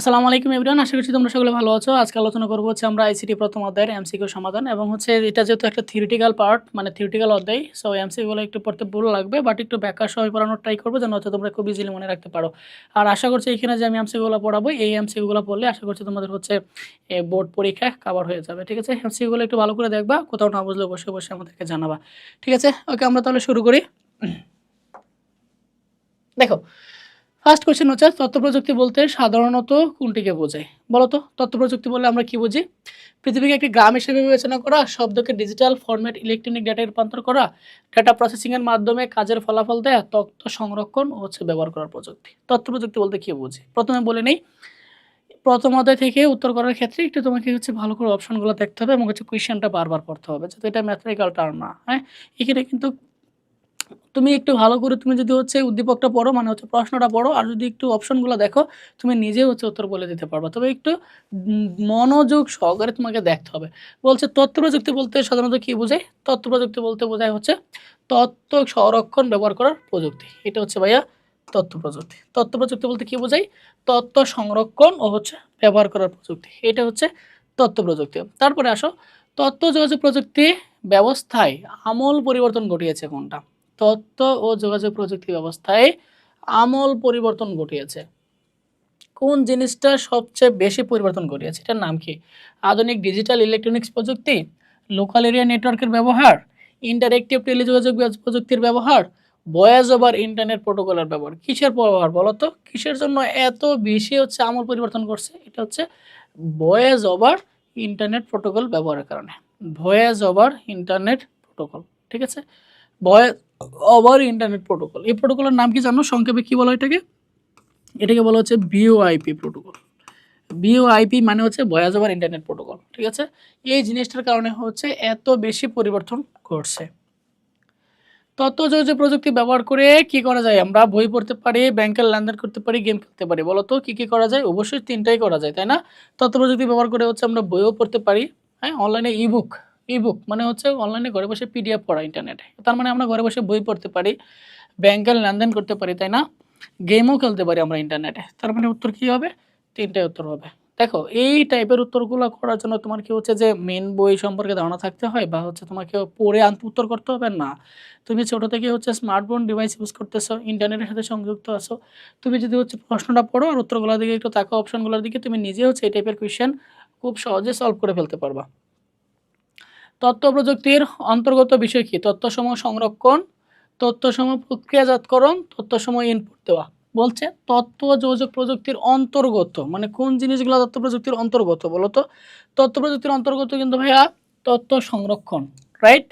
আসসালামু আলাইকুম এভরিওয়ান, আশা করছি তোমরা সকলে ভালো আছো। আজকে আলোচনা করব আমরা আইসিটি প্রথম অধ্যায়ের এমসিকিউ সমাধান এবং এটা যেহেতু একটা থিওরিটিক্যাল পার্ট মানে থিওরিটিক্যাল অধ্যায়, সো এমসিকিউ গুলো একটু পড়তে ভুল লাগবে, বাট একটু ব্যাখ্যা সহ পড়ানোর ট্রাই করবো যেন তোমরা খুব ইজিলি মনে রাখতে পারো। আর আশা করছি এখানে যে আমি এমসিকিউ গুলো পড়াবো এই এমসিকিউ গুলো পড়লে আশা করছি তোমাদের বোর্ড পরীক্ষায় কভার হয়ে যাবে। ঠিক আছে, এমসিকিউ গুলো একটু ভালো করে দেখবা, কোথাও না বুঝলে অবশ্যই অবশ্যই আমাদেরকে জানাবা। ঠিক আছে, ওকে, আমরা তাহলে শুরু করি। দেখো, ফার্স্ট কোয়েশ্চেন হচ্ছে তথ্য প্রযুক্তি বলতে সাধারণত কোনটিকে বোঝায়? বলো তো, তথ্য প্রযুক্তি বললে আমরা কি বুঝি? পৃথিবীকে একটি গ্রাম হিসেবে বিবেচনা করা, শব্দকে ডিজিটাল ফরম্যাট ইলেকট্রনিক ডেটায় রূপান্তর করা, ডেটা প্রসেসিংয়ের মাধ্যমে কাজের ফলাফল দেয়া, তথ্য সংরক্ষণ ও ব্যবহার করার প্রযুক্তি। তথ্য প্রযুক্তি বলতে কি বুঝি প্রথমে বলে নেই। প্রথম অধ্যায় থেকে উত্তর করার ক্ষেত্রে একটু তোমাকে ভালো করে অপশনগুলো দেখতে হবে এবং কোয়েশ্চেনটা বারবার পড়তে হবে, যাতে এটা ম্যাথমেটিক্যাল টার্ম না। হ্যাঁ, এখানে কিন্তু তুমি একটু ভালো করে তুমি যদি উদ্দীপকটা পড়ো মানে প্রশ্নটা পড়ো, আর যদি একটু অপশনগুলো দেখো তুমি নিজে উত্তর বলে দিতে পারবা। তবে একটু মনোযোগ সহকারে তোমাকে দেখতে হবে। বলছে তথ্য প্রযুক্তি বলতে সাধারণত কি বোঝায়? তথ্য প্রযুক্তি বলতে বোঝায় তথ্য সংরক্ষণ ব্যবহার করার প্রযুক্তি। এটা ভাইয়া তথ্য প্রযুক্তি। তথ্য প্রযুক্তি বলতে কি বোঝায়? তথ্য সংরক্ষণ ও ব্যবহার করার প্রযুক্তি, এটা তথ্য প্রযুক্তি। তারপরে আসো, তথ্য যোগাযোগ প্রযুক্তি ব্যবস্থায় আমূল পরিবর্তন ঘটিয়েছে কোনটা? তথ্য ও যোগাযোগ প্রযুক্তি ব্যবস্থায় আমূল পরিবর্তন ঘটিয়েছে কোন জিনিসটা সবচেয়ে বেশি পরিবর্তন ঘটিয়েছে? এটার নাম কি? আধুনিক ডিজিটাল ইলেকট্রনিক্স প্রযুক্তি, লোকাল এরিয়া নেটওয়ার্কের ব্যবহার, ইন্টারেক্টিভ টেলিযোগাযোগ প্রযুক্তির ব্যবহার, ভয়েস ওভার ইন্টারনেট প্রোটোকলের ব্যবহার। কিসের ব্যবহার বলো তো? কিসের জন্য এত বেশি আমূল পরিবর্তন করছে? এটা ভয়েস ওভার ইন্টারনেট প্রোটোকল ব্যবহারের কারণে। ভয়েস ওভার ইন্টারনেট প্রোটোকল, ঠিক আছে, ভয়েস ওভার ইন্টারনেট প্রোটোকল। এই প্রোটোকলের নাম কি জানো? সংক্ষেপে কি বলা এটাকে? এটাকে বলা ভিওআইপি প্রোটোকল। ভিওআইপি মানে ভয়েস ওভার ইন্টারনেট প্রোটোকল। ঠিক আছে, এই জিনিসটার কারণে এত বেশি পরিবর্তন ঘটছে। তথ্য যোগাযোগ প্রযুক্তি ব্যবহার করে কি করা যায়? আমরা বই পড়তে পারি, ব্যাংকের লেনদেন করতে পারি, গেম খেলতে পারি। বলো তো কি কি করা যায়? অবশ্যই তিনটাই করা যায়, তাই না? তথ্য প্রযুক্তি ব্যবহার করে আমরা বইও পড়তে পারি। হ্যাঁ, অনলাইনে ইবুক, ইবুক মানে অনলাইনে ঘরে বসে পিডিএফ পড়া ইন্টারনেটে, তার মানে আমরা ঘরে বসে বই পড়তে পারি, ব্যাংকের লেনদেন করতে পারি, তাই না? গেমও খেলতে পারি আমরা ইন্টারনেটে। তার মানে উত্তর কি হবে? তিনটাই উত্তর হবে। দেখো, এই টাইপের উত্তরগুলো করার জন্য তোমার কি যে মেন বই সম্পর্কে ধারণা থাকতে হয় বা তোমাকে পড়ে আনতে উত্তর করতে হবে না। তুমি ছোট থেকে স্মার্টফোন ডিভাইস ইউজ করতেছো, ইন্টারনেটের সাথে সংযুক্ত আছো, তুমি যদি প্রশ্নটা পড়ো আর উত্তরগুলোর দিকে একটু তাকাও, অপশনগুলোর দিকে, তুমি নিজে এই টাইপের কোয়েশ্চেন খুব সহজে সলভ করে ফেলতে পারবা। তথ্য প্রযুক্তির অন্তর্গত বিষয় কি? তথ্যসমূহ সংরক্ষণ, তথ্যসমূহ প্রক্রিয়াজাতকরণ, তথ্যসমূহ ইনপুট দেওয়া। বলছে তথ্য যোগাযোগ প্রযুক্তির অন্তর্গত মানে কোন জিনিসগুলো তথ্য প্রযুক্তির অন্তর্গত? বলো তো। তথ্য প্রযুক্তির অন্তর্গত কিন্তু ভাইয়া তথ্য সংরক্ষণ, রাইট?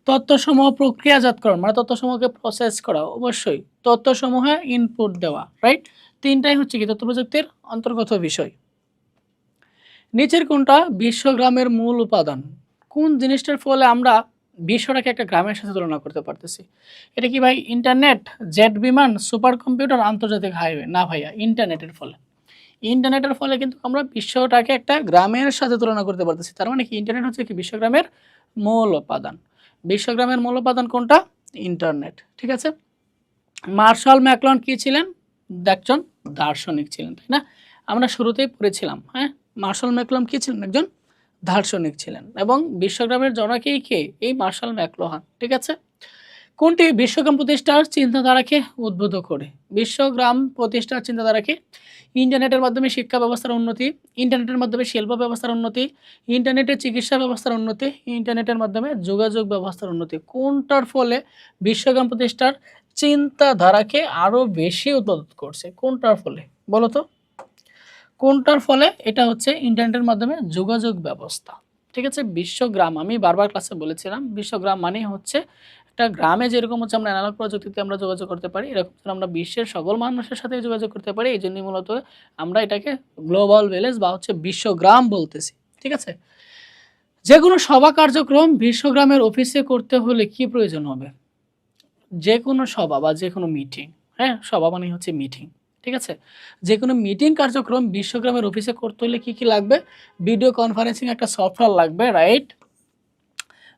তথ্যসমূহ প্রক্রিয়াজাতকরণ মানে তথ্যসমূহকে প্রসেস করা, অবশ্যই। তথ্যসমূহে ইনপুট দেওয়া, রাইট? তিনটাই কি তথ্য প্রযুক্তির অন্তর্গত বিষয়। নিচের কোনটা বিশ্বগ্রামের মূল উপাদান? কোন জিনিসটার ফলে আমরা বিশ্বটাকে একটা গ্রামের সাথে তুলনা করতে পারতেছি? এটা কি ভাই ইন্টারনেট, জেট বিমান, সুপার কম্পিউটার, আন্তর্জাতিক হাইওয়ে? না ভাইয়া, ইন্টারনেটের ফলে। ইন্টারনেটের ফলে কিন্তু আমরা বিশ্বটাকে একটা গ্রামের সাথে তুলনা করতে পারতেছি। তার মানে কি ইন্টারনেট কি বিশ্বগ্রামের মূল উপাদান। বিশ্বগ্রামের মূল উপাদান কোনটা? ইন্টারনেট, ঠিক আছে। মার্শাল ম্যাকলন কি ছিলেন? একজন দার্শনিক ছিলেন, তাই না? আমরা শুরুতেই পড়েছিলাম। হ্যাঁ, মার্শাল ম্যাকলন কি ছিলেন? একজন দার্শনিক ছিলেন এবং বিশ্বগ্রামের জনকেই কে? এই মার্শাল ম্যাকলুহান, ঠিক আছে। কোনটি বিশ্বগ্রাম প্রতিষ্ঠার চিন্তাধারাকে উদ্বুদ্ধ করে? বিশ্বগ্রাম প্রতিষ্ঠার চিন্তাধারাকে ইন্টারনেটের মাধ্যমে শিক্ষা ব্যবস্থার উন্নতি, ইন্টারনেটের মাধ্যমে শিল্প ব্যবস্থার উন্নতি, ইন্টারনেটের চিকিৎসা ব্যবস্থার উন্নতি, ইন্টারনেটের মাধ্যমে যোগাযোগ ব্যবস্থার উন্নতি। কোনটার ফলে বিশ্বগ্রাম প্রতিষ্ঠার চিন্তাধারাকে আরও বেশি উদ্বুদ্ধ করছে? কোনটার ফলে বলো তো? কোনটার ফলে? এটা ইন্টারনেটের মাধ্যমে যোগাযোগ ব্যবস্থা, ঠিক আছে। বিশ্বগ্রাম আমি বারবার ক্লাসে বলেছিলাম, বিশ্বগ্রাম মানে একটা গ্রামে যেরকম আমরা অ্যানালগ প্রযুক্তিতে আমরা যোগাযোগ করতে পারি, এরকম আমরা বিশ্বের সকল মানুষের সাথে যোগাযোগ করতে পারি। এই জন্যই মূলত আমরা এটাকে গ্লোবাল ভিলেজ বা বিশ্বগ্রাম বলতেছি, ঠিক আছে। যে কোনো সভা কার্যক্রম বিশ্বগ্রামের অফিসে করতে হলে কি প্রয়োজন হবে? যে কোনো সভা বা যে কোনো মিটিং, হ্যাঁ, সভা মানে মিটিং, ঠিক আছে। যে কোনো মিটিং কার্যক্রম বিশ্বগ্রামের অফিসে করতে হলে কি কি লাগবে? ভিডিও কনফারেন্সিং একটা সফটওয়্যার লাগবে, রাইট?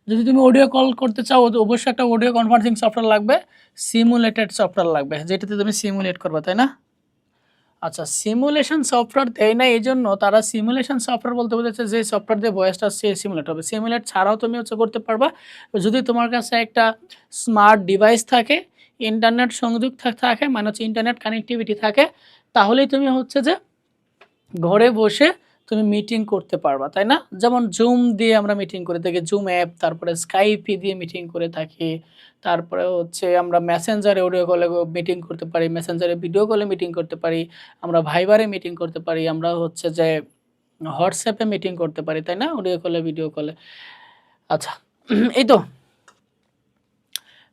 যদি তুমি অডিও কল করতে চাও অবশ্যই একটা অডিও কনফারেন্সিং সফটওয়্যার লাগবে, সিমুলেটেড সফটওয়্যার লাগবে, যেটাতে তুমি সিমুলেট করবে, তাই না? আচ্ছা, সিমুলেশন সফটওয়্যার দেয় না এইজন্য তারা সিমুলেশন সফটওয়্যার বলতে বোঝাচ্ছে যে সফটওয়্যার দিয়ে ভয়েসটা সিমুলেট হবে। সিমুলেট ছাড়াও তুমি হচ্ছে করতে পারবা। যদি তোমার কাছে একটা স্মার্ট ডিভাইস থাকে, ইন্টারনেট সংযোগ থাকে মানে হচ্ছে ইন্টারনেট কানেক্টিভিটি থাকে, তাহলেই তুমি হচ্ছে যে ঘরে বসে তুমি মিটিং করতে পারবা, তাই না? যেমন জুম দিয়ে আমরা মিটিং করে থাকি, জুম অ্যাপ, তারপরে স্কাইপি দিয়ে মিটিং করে থাকি, তারপরে হচ্ছে আমরা মেসেঞ্জারে অডিও কলে মিটিং করতে পারি, মেসেঞ্জারে ভিডিও কলে মিটিং করতে পারি, আমরা ভাইবারে মিটিং করতে পারি, আমরা হচ্ছে যে হোয়াটসঅ্যাপে মিটিং করতে পারি, তাই না? অডিও কলে, ভিডিও কলে। আচ্ছা, এই তো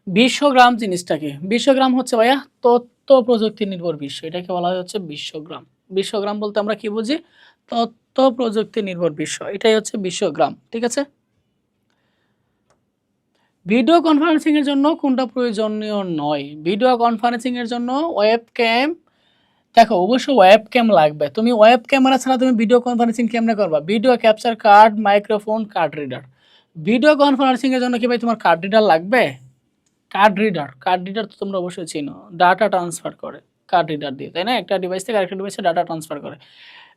বিশ্বগ্রাম জিনিসটা কি? বিশ্বগ্রাম হচ্ছে ভাইয়া তথ্য প্রযুক্তি নির্ভর বিশ্ব, এটাকে বলা হয় হচ্ছে বিশ্বগ্রাম। বিশ্বগ্রাম বলতে আমরা কি বুঝি? তথ্য প্রযুক্তি নির্ভর বিশ্ব, এটাই হচ্ছে বিশ্বগ্রাম, ঠিক আছে? ভিডিও কনফারেন্সিং এর জন্য কোনটা প্রয়োজনীয় নয়? ভিডিও কনফারেন্সিং এর জন্য ওয়েব ক্যাম, দেখো অবশ্যই ওয়েব ক্যাম লাগবে। তুমি ওয়েব ক্যামেরা ছাড়া তুমি ভিডিও কনফারেন্সিং কেমনে করবা? Video capture card, microphone, card reader. Video conferencing এর জন্য কি ভাই তোমার কার্ড রিডার লাগবে? কার্ড রিডার তো তোমরা অবশ্যই চিনো, ডাটা ট্রান্সফার করে কার্ড রিডার দিয়ে, তাই না? একটা ডিভাইস থেকে আরেকটা ডিভাইসে ডাটা ট্রান্সফার করে।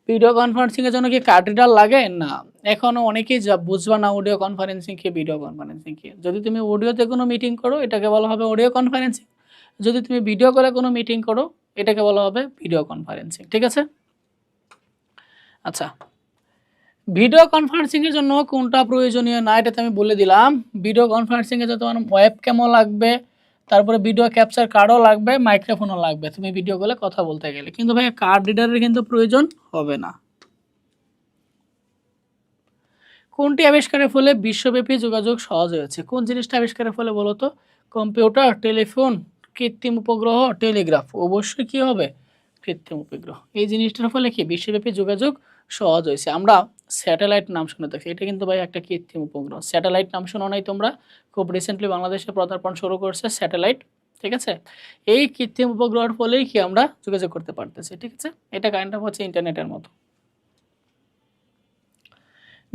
ভিডিও কনফারেন্সিং এর জন্য কি কার্ড রিডার লাগে? না। এখনো অনেকেই যা বুঝবা না অডিও কনফারেন্সিং কি, ভিডিও কনফারেন্সিং কি। যদি তুমি অডিওতে কোনো মিটিং করো এটাকে বলা হবে অডিও কনফারেন্সিং, যদি তুমি ভিডিও কলে কোনো মিটিং করো এটাকে বলা হবে ভিডিও কনফারেন্সিং, ঠিক আছে? আচ্ছা, ভিডিও কনফারেন্সিং এর জন্য কোনটা প্রয়োজনীয় না এটাতে আমি বলে দিলাম। ভিডিও কনফারেন্সিং এর জন্য তোমার ওয়েব ক্যামও লাগবে, তারপরে ভিডিও ক্যাপচার কার্ডও লাগবে, মাইক্রোফোনও লাগবে তুমি ভিডিও কলে কথা বলতে গেলে। কিন্তু ভাই কার্ড রিডারের কিন্তু প্রয়োজন হবে না। কোনটি আবিষ্কারের ফলে বিশ্বব্যাপী যোগাযোগ সহজ হয়েছে? কোন জিনিসটা আবিষ্কারের ফলে বলো তো? কম্পিউটার, টেলিফোন, কৃত্রিম উপগ্রহ, টেলিগ্রাফ। অবশ্যই কি হবে? কৃত্রিম উপগ্রহ। এই জিনিসটার ফলে কি বিশ্বব্যাপী যোগাযোগ সহজ হয়েছে। আমরা স্যাটেলাইট নাম শুনে থাকি, এটা কিন্তু ভাই একটা কৃত্রিম উপগ্রহ। স্যাটেলাইট নাম শোনো নাই তোমরা? খুব রিসেন্টলি বাংলাদেশে পদার্পণ শুরু করছে স্যাটেলাইট, ঠিক আছে? এই কৃত্রিম উপগ্রহের ফলেই কি আমরা যোগাযোগ করতে পারতেছি, ঠিক আছে? এটা কাইন্ড অফ হচ্ছে ইন্টারনেটের মতো।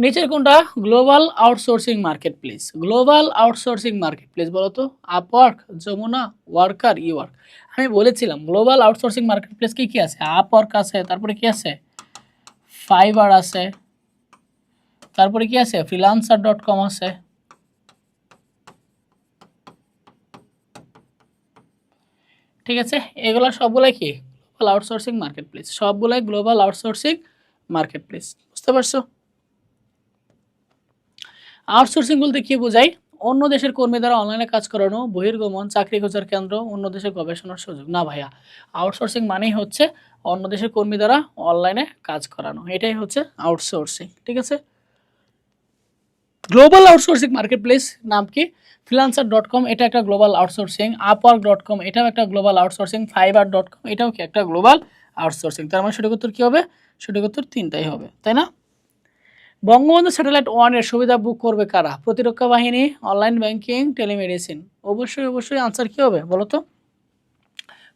নিচের কোনটা global outsourcing market place? Global outsourcing market place বলো তো? Upwork, Jamuna, worker, eWork. আমি বলেছিলাম গ্লোবাল আউটসোর্সিং মার্কেট প্লেস কি কি আছে? আপওয়ার্ক আছে, তারপরে কি আছে? ফাইবার আছে, তারপরে কি আছে? freelancer.com আছে, ঠিক আছে? এগুলো সবগুলাই কি গ্লোবাল আউটসোর্সিং মার্কেট প্লেস, সবগুলাই গ্লোবাল আউটসোর্সিং মার্কেট প্লেস। বুঝতে পারছো? আউটসোর্সিং বলতে কি বোঝায়? অন্য দেশের কর্মী দ্বারা অনলাইনে কাজ করানো, বহির্গমন, চাকরি খোঁজার কেন্দ্র, অন্য দেশে গবেষণার সুযোগ। না ভাইয়া, আউটসোর্সিং মানেই হচ্ছে অন্য দেশের কর্মী দ্বারা অনলাইনে কাজ করানো, এটাই হচ্ছে আউটসোর্সিং, ঠিক আছে? গ্লোবাল আউটসোর্সিং মার্কেট প্লেস নাম কি? freelancer.com, এটা একটা গ্লোবাল আউটসোর্সিং। upwork.com, এটাও একটা গ্লোবাল আউটসোর্সিং। fiverr.com, এটাও কি একটা গ্লোবাল আউটসোর্সিং। তার মানে সঠিক উত্তর কী হবে? সঠিক উত্তর তিনটাই হবে, তাই না? বঙ্গবন্ধু স্যাটেলাইট 1 এর সুবিধা বুক করবে কারা? প্রতিরক্ষা বাহিনী, অনলাইন ব্যাংকিং, টেলিমেডিসিন। অবশ্যই আনসার কী হবে বলো তো?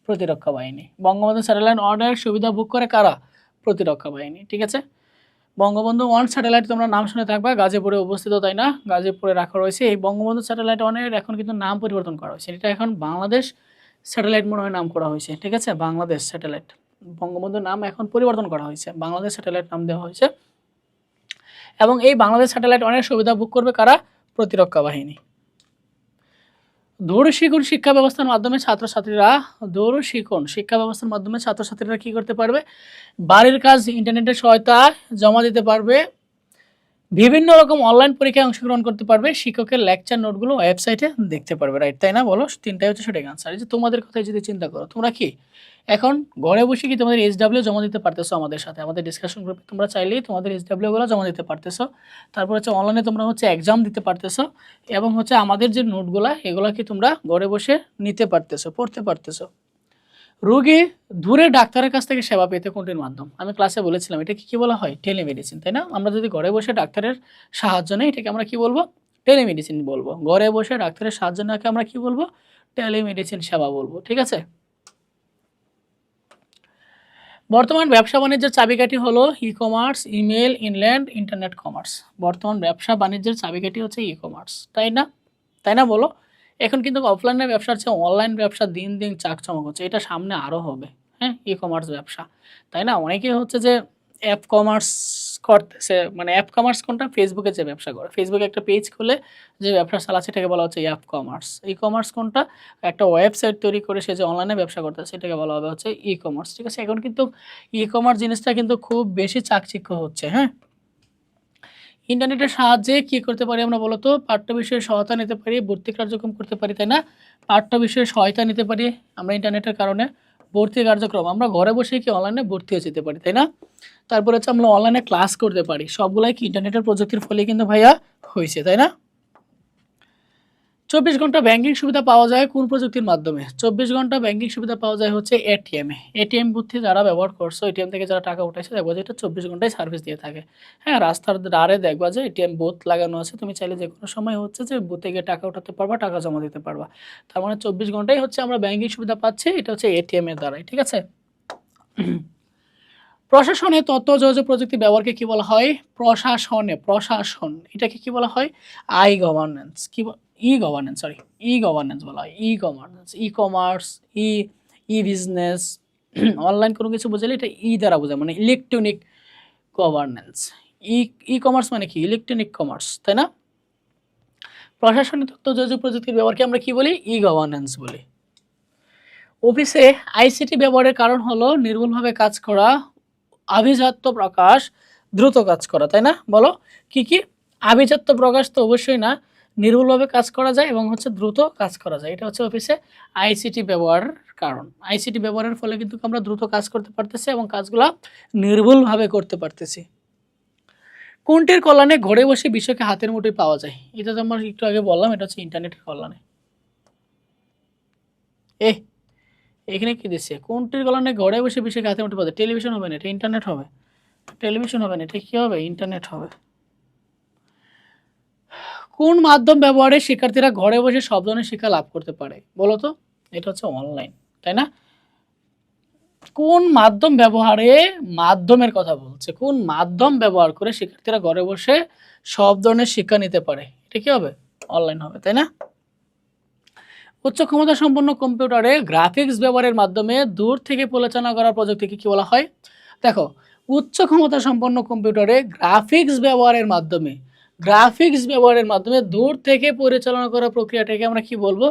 প্রতিরক্ষা বাহিনী। বঙ্গবন্ধু স্যাটেলাইট 1 এর সুবিধা বুক করে কারা? প্রতিরক্ষা বাহিনী, ঠিক আছে? বঙ্গবন্ধু 1 স্যাটেলাইট তোমরা নাম শুনে থাকবা, গাজীপুরে অবস্থিত, তাই না? গাজীপুরে রাখা রয়েছে। এই বঙ্গবন্ধু স্যাটেলাইট 1 এর এখন কিন্তু নাম পরিবর্তন করা হয়েছে, এটা এখন বাংলাদেশ স্যাটেলাইট মনে হয় নাম করা হয়েছে, ঠিক আছে? বাংলাদেশ স্যাটেলাইট, বঙ্গবন্ধুর নাম এখন পরিবর্তন করা হয়েছে, বাংলাদেশ স্যাটেলাইট নাম দেওয়া হয়েছে। এবং এই বাংলাদেশ স্যাটেলাইট 1 এর সুবিধা বুক করবে কারা? প্রতিরক্ষা বাহিনী। দূরশিক্ষণ শিক্ষা ব্যবস্থার মাধ্যমে ছাত্রছাত্রীরা কী করতে পারবে? বাড়ির কাজ ইন্টারনেটের সহায়তায় জমা দিতে পারবে, বিভিন্ন রকম অনলাইন পরীক্ষায় অংশগ্রহণ করতে পারবে, শিক্ষকের লেকচার নোটগুলো ওয়েবসাইটে দেখতে পারবে, রাইট? তাই না? বলো, তিনটাই হচ্ছে সঠিক আনসার। এই যে তোমাদের কথাই যদি চিন্তা করো, তোমরা কি এখন ঘরে বসে কি তোমাদের SW জমা দিতে পারতেছো আমাদের সাথে, আমাদের ডিসকাশন গ্রুপে তোমরা চাইলেই তোমাদের SW গুলো জমা দিতে পারতেছো। তারপর হচ্ছে অনলাইনে তোমরা হচ্ছে এক্সাম দিতে পারতেছো, এবং হচ্ছে আমাদের যে নোটগুলো এগুলো কি তোমরা ঘরে বসে নিতে পারতেছো, পড়তে পারতেছো। রোগী দূরে ডাক্তারের কাছ থেকে সেবা পেতে কোনটির মাধ্যম? আমি ক্লাসে বলেছিলাম এটাকে কি বলা হয়? টেলিমেডিসিন, তাই না? আমরা যদি ঘরে বসে ডাক্তারের সাহায্য নেই এটাকে আমরা কি বলবো? টেলিমেডিসিন বলবো। ঘরে বসে ডাক্তারের সাহায্য নেওয়াকে আমরা কি বলবো? টেলিমেডিসিন সেবা বলবো, ঠিক আছে? বর্তমান ব্যবসা বাণিজ্যের চাবিকাঠি হলো e-commerce, email, inland, internet commerce. বর্তমান ব্যবসা বাণিজ্যের চাবিকাঠি হচ্ছে ই-কমার্স, তাই না? তাই না বলো? এখন কিন্তু অফলাইনের ব্যবসার চেয়ে অনলাইন ব্যবসা দিন দিন চাকচমক হচ্ছে, এটা সামনে আরও হবে, হ্যাঁ, ই কমার্স ব্যবসা, তাই না? অনেকেই হচ্ছে যে অ্যাপ কমার্স করতেছে, মানে অ্যাপ কমার্স কোনটা? ফেসবুকে যে ব্যবসা করে, ফেসবুকে একটা পেজ খুলে যে ব্যবসা চালাচ্ছে এটাকে বলা হচ্ছে অ্যাপ কমার্স। ই কমার্স কোনটা? একটা ওয়েবসাইট তৈরি করে সে যে অনলাইনে ব্যবসা করতেছে এটাকে বলা হবে হচ্ছে ই কমার্স, ঠিক আছে? এখন কিন্তু ই কমার্স জিনিসটা কিন্তু খুব বেশি চাকচিক্য হচ্ছে, হ্যাঁ? ইন্টারনেটের সাহায্যে কি করতে পারি আমরা বলো তো? পাঠ্য বিষয়ে সহায়তা নিতে পারি, ভর্তি কার্যক্রম করতে পারি, তাই না? পাঠ্য বিষয়ে সহায়তা নিতে পারি আমরা ইন্টারনেটের কারণে, ভর্তি কার্যক্রম আমরা ঘরে বসে কি অনলাইনে ভর্তি হয়ে যেতে পারি, তাই না? তারপরে হচ্ছে আমরা অনলাইনে ক্লাস করতে পারি, সবগুলাই কি ইন্টারনেটের প্রযুক্তির ফলে কিন্তু ভাইয়া হয়েছে, তাই না? 24 ঘন্টা ব্যাংকিং সুবিধা পাওয়া যায় কোন প্রযুক্তির মাধ্যমে? 24 ঘন্টা ব্যাংকিং সুবিধা পাওয়া যায় হচ্ছে এটিএমে। এটিএম বুথে যারা ব্যবহার করছো, এটিএম থেকে যারা টাকা উঠাইছে দেখবা যে এটা 24 ঘন্টায় সার্ভিস দিয়ে থাকে। হ্যাঁ, রাস্তার ধারে দেখবা যে এটিএম বুথ লাগানো আছে। তুমি চাইলে যেকোনো সময় হচ্ছে যে বুথে গিয়ে টাকা উঠাতে পারবা, টাকা জমা দিতে পারবা। তার মানে 24 ঘন্টাই হচ্ছে আমরা ব্যাংকিং সুবিধা পাচ্ছি। এটা হচ্ছে এটিএম এর দ্বারাই, ঠিক আছে? প্রশাসনে তথ্য যোগাযোগ প্রযুক্তি ব্যবহারকে কি বলা হয়? প্রশাসন এটাকে কি বলা হয়? আই গভর্নেন্স, কি ই গভর্নেন্স, সরি, ই গভর্নেন্স বলা হয়। ই গভর্নেন্স, ই কমার্স, ই ই বিজনেস, অনলাইন কোনো কিছু বুঝালে এটা ই দ্বারা বোঝায়, মানে ইলেকট্রনিক গভর্নেন্স। ই ই কমার্স মানে কি? ইলেকট্রনিক কমার্স, তাই না? প্রশাসনে তথ্য যোগাযোগ প্রযুক্তির ব্যবহারকে আমরা কি বলি? ই গভর্নেন্স বলি। অফিসে আইসিটি ব্যবহারের কারণ হলো নির্ভুলভাবে কাজ করা, আভিজাত্য প্রকাশ, দ্রুত কাজ করা, তাই না? বলো কি কি? আভিজাত্য প্রকাশ তো অবশ্যই না, নির্ভুলভাবে কাজ করা যায় এবং হচ্ছে দ্রুত কাজ করা যায়, এটা হচ্ছে অফিসে আইসিটি ব্যবহারের কারণ। আইসিটি ব্যবহারের ফলে কিন্তু আমরা দ্রুত কাজ করতে পারতেছি এবং কাজগুলো নির্ভুলভাবে করতে পারতেছি। কোনটির কল্যাণে ঘরে বসে বিশ্বকে হাতের মুঠোয় পাওয়া যায়? এটা তো আমরা একটু আগে বললাম, এটা হচ্ছে ইন্টারনেটের কল্যাণে। এ এখানে কি দিচ্ছে? কোনটির কল্যাণে ঘরে বসে বিশ্বকে হাতের মুঠোয় পাওয়া যায়? টেলিভিশন হবে না, এটা ইন্টারনেট হবে। টেলিভিশন হবে না, এটা কি হবে? ইন্টারনেট হবে। কোন মাধ্যম ব্যবহারে শিক্ষার্থীরা ঘরে বসে সব ধরনের শিক্ষা লাভ করতে পারে বলো তো? এটা হচ্ছে অনলাইন, তাই না? কোন মাধ্যম ব্যবহারে, মাধ্যমের কথা বলছে, কোন মাধ্যম ব্যবহার করে শিক্ষার্থীরা ঘরে বসে সব ধরনের শিক্ষা নিতে পারে? এটা কি হবে? অনলাইন হবে, তাই না? উচ্চ ক্ষমতা সম্পন্ন কম্পিউটারে গ্রাফিক্স ব্যবহারের মাধ্যমে দূর থেকে পরিচালনা করার প্রযুক্তিকে কি বলা হয়? দেখো, উচ্চ ক্ষমতা সম্পন্ন কম্পিউটারে গ্রাফিক্স ব্যবহারের মাধ্যমে দূর থেকে পরিচালনা করার প্রক্রিয়াটাকে আমরা কি বলবো?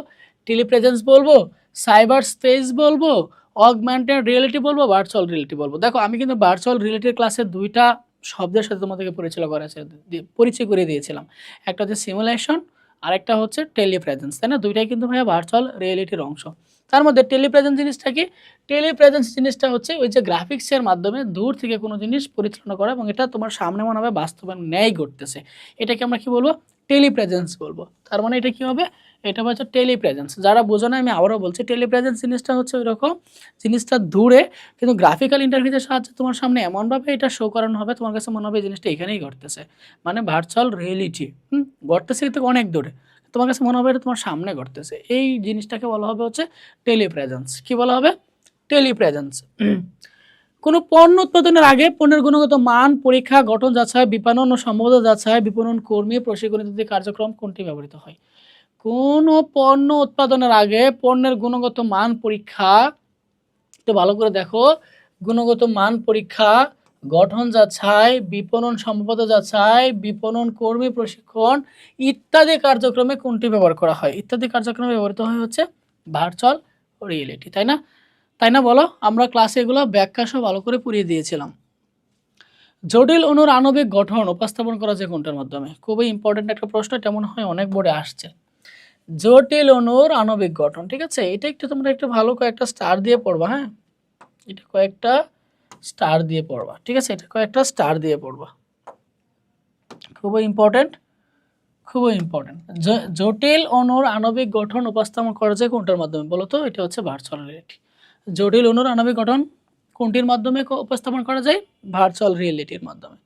টেলিপ্রেজেন্স বলবো, সাইবার স্পেস বলবো, অগমেন্টেড রিয়েলিটি বলবো, ভার্চুয়াল রিয়েলিটি বলবো। দেখো, আমি কিন্তু ভার্চুয়াল রিয়েলিটির ক্লাসে দুইটা শব্দের সাথে তোমাদেরকে পরিচয় করে দিয়েছিলাম। একটা হচ্ছে সিমুলেশন, আরেকটা হচ্ছে টেলিপ্রেজেন্স, তাই না? দুইটাই কিন্তু ভাইয়া ভার্চুয়াল রিয়েলিটির অংশ। তার মধ্যে টেলিপ্রেজেন্স জিনিসটা কি? টেলিপ্রেজেন্স জিনিসটা হচ্ছে ওই যে গ্রাফিক্সের মাধ্যমে দূর থেকে কোনো জিনিস পরিচালনা করা এবং এটা তোমার সামনে মনে হবে বাস্তবায়ন ন্যায় ঘটতেছে, এটাকে আমরা কি বলবো? টেলিপ্রেজেন্স বলবো। তার মানে এটা কি হবে? এটা হচ্ছে টেলিপ্রেজেন্স। যারা বোঝো না আমি আবারও বলছি, টেলিপ্রেজেন্স জিনিসটা হচ্ছে ওই রকম, জিনিসটা দূরে কিন্তু গ্রাফিক্যাল ইন্টারফেসের সাহায্যে তোমার সামনে এমনভাবে এটা শো করানো হবে তোমার কাছে মনে হবে এই জিনিসটা এখানেই ঘটতেছে, মানে ভার্চুয়াল রিয়েলিটি ঘটতেছে কিন্তু অনেক দূরে, তোমার কাছে মনে হবে এটা তোমার সামনে ঘটতেছে। এই জিনিসটাকে বলা হবে হচ্ছে টেলিপ্রেজেন্স। কি বলা হবে? টেলিপ্রেজেন্স। কোনো পণ্য উৎপাদনের আগে পণ্যের গুণগত মান পরীক্ষা, গঠন যাচাই, বিপণন ও সম্ভাব্যতা যাচাই, বিপণন কর্মী প্রশিক্ষণ ইত্যাদি কার্যক্রম কোনটি ব্যবহৃত হয়? কোনো পণ্য উৎপাদনের আগে পণ্যের গুণগত মান পরীক্ষা, তো ভালো করে দেখো, গুণগত মান পরীক্ষা, গঠন যাচাই, বিপণন সম্ভাব্যতা যাচাই, বিপণন কর্মী প্রশিক্ষণ ইত্যাদি কার্যক্রমে কোনটি ব্যবহার করা হয়? ইত্যাদি কার্যক্রমে ব্যবহৃত হয় হচ্ছে ভার্চুয়াল রিয়েলিটি, তাই না? তাই না বলো? আমরা ক্লাসে এগুলো ব্যাখ্যা সহ ভালো করে পুড়িয়ে দিয়েছিলাম। জটিল অণুর আণবিক গঠন উপস্থাপন করা যায় কোনটার মাধ্যমে? খুবই ইম্পর্টেন্ট একটা প্রশ্ন, এটা মনে হয় অনেক বোর্ডে আসছে। জটিল অণুর আণবিক গঠন, ঠিক আছে? এটা একটু তোমরা একটু ভালো কয়েকটা স্টার দিয়ে পড়বা, হ্যাঁ? এটা কয়েকটা স্টার দিয়ে পড়বা, ঠিক আছে? এটা কয়েকটা স্টার দিয়ে পড়বা, খুবই ইম্পর্টেন্ট, খুবই ইম্পর্টেন্ট। জটিল অণুর আণবিক গঠন উপস্থাপন করা যায় কোনটার মাধ্যমে বলো তো? এটা হচ্ছে ভার্চুয়াল রিয়েলিটি। জটিল অণুর আণবিক গঠন কোনটির মাধ্যমে উপস্থাপন করা যায়? ভার্চুয়াল রিয়েলিটির মাধ্যমে।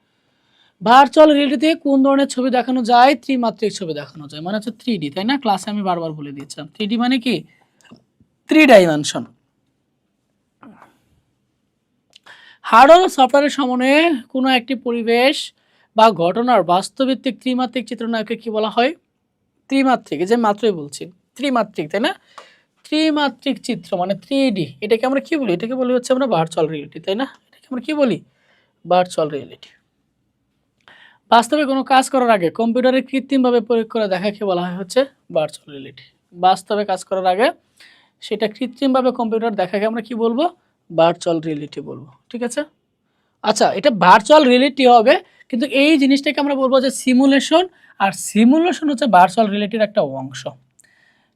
ভার্চুয়াল রিয়েলিটিতে কোন ধরনের ছবি দেখানো যায়? ত্রিমাত্রিক ছবি দেখানো যায়, মানে হচ্ছে 3D, তাই না? ক্লাসে আমি বারবার বলে দিয়েছিলাম 3D মানে কি? 3 ডাইমেনশন। হার্ডওয়্যার ও সফটওয়্যারের সমন্বয়ে কোনো একটি পরিবেশ বা ঘটনার বাস্তবভিত্তিক ত্রিমাত্রিক চিত্রনায়ককে কি বলা হয়? ত্রিমাত্রিক, এই যে মাত্রই বলছি ত্রিমাত্রিক, তাই না? ত্রিমাত্রিক চিত্র মানে 3D, এটাকে আমরা কি বলি? এটাকে বলি হচ্ছে আমরা ভার্চুয়াল রিয়েলিটি, তাই না? এটাকে আমরা কি বলি? Virtual reality. বাস্তবে কোনো কাজ করার আগে কম্পিউটারে কৃত্রিমভাবে প্রয়োগ করে দেখাকে বলা হয় হচ্ছে ভার্চুয়াল রিয়েলিটি। বাস্তবে কাজ করার আগে সেটা কৃত্রিমভাবে কম্পিউটার দেখাকে আমরা কি বলবো? ভার্চুয়াল রিয়েলিটি বলবো। ঠিক আছে? আচ্ছা, এটা ভার্চুয়াল রিয়েলিটি হবে, কিন্তু এই জিনিসটাকে আমরা বলবো যে সিমুলেশন, আর সিমুলেশন হচ্ছে ভার্চুয়াল রিয়েলিটির একটা অংশ।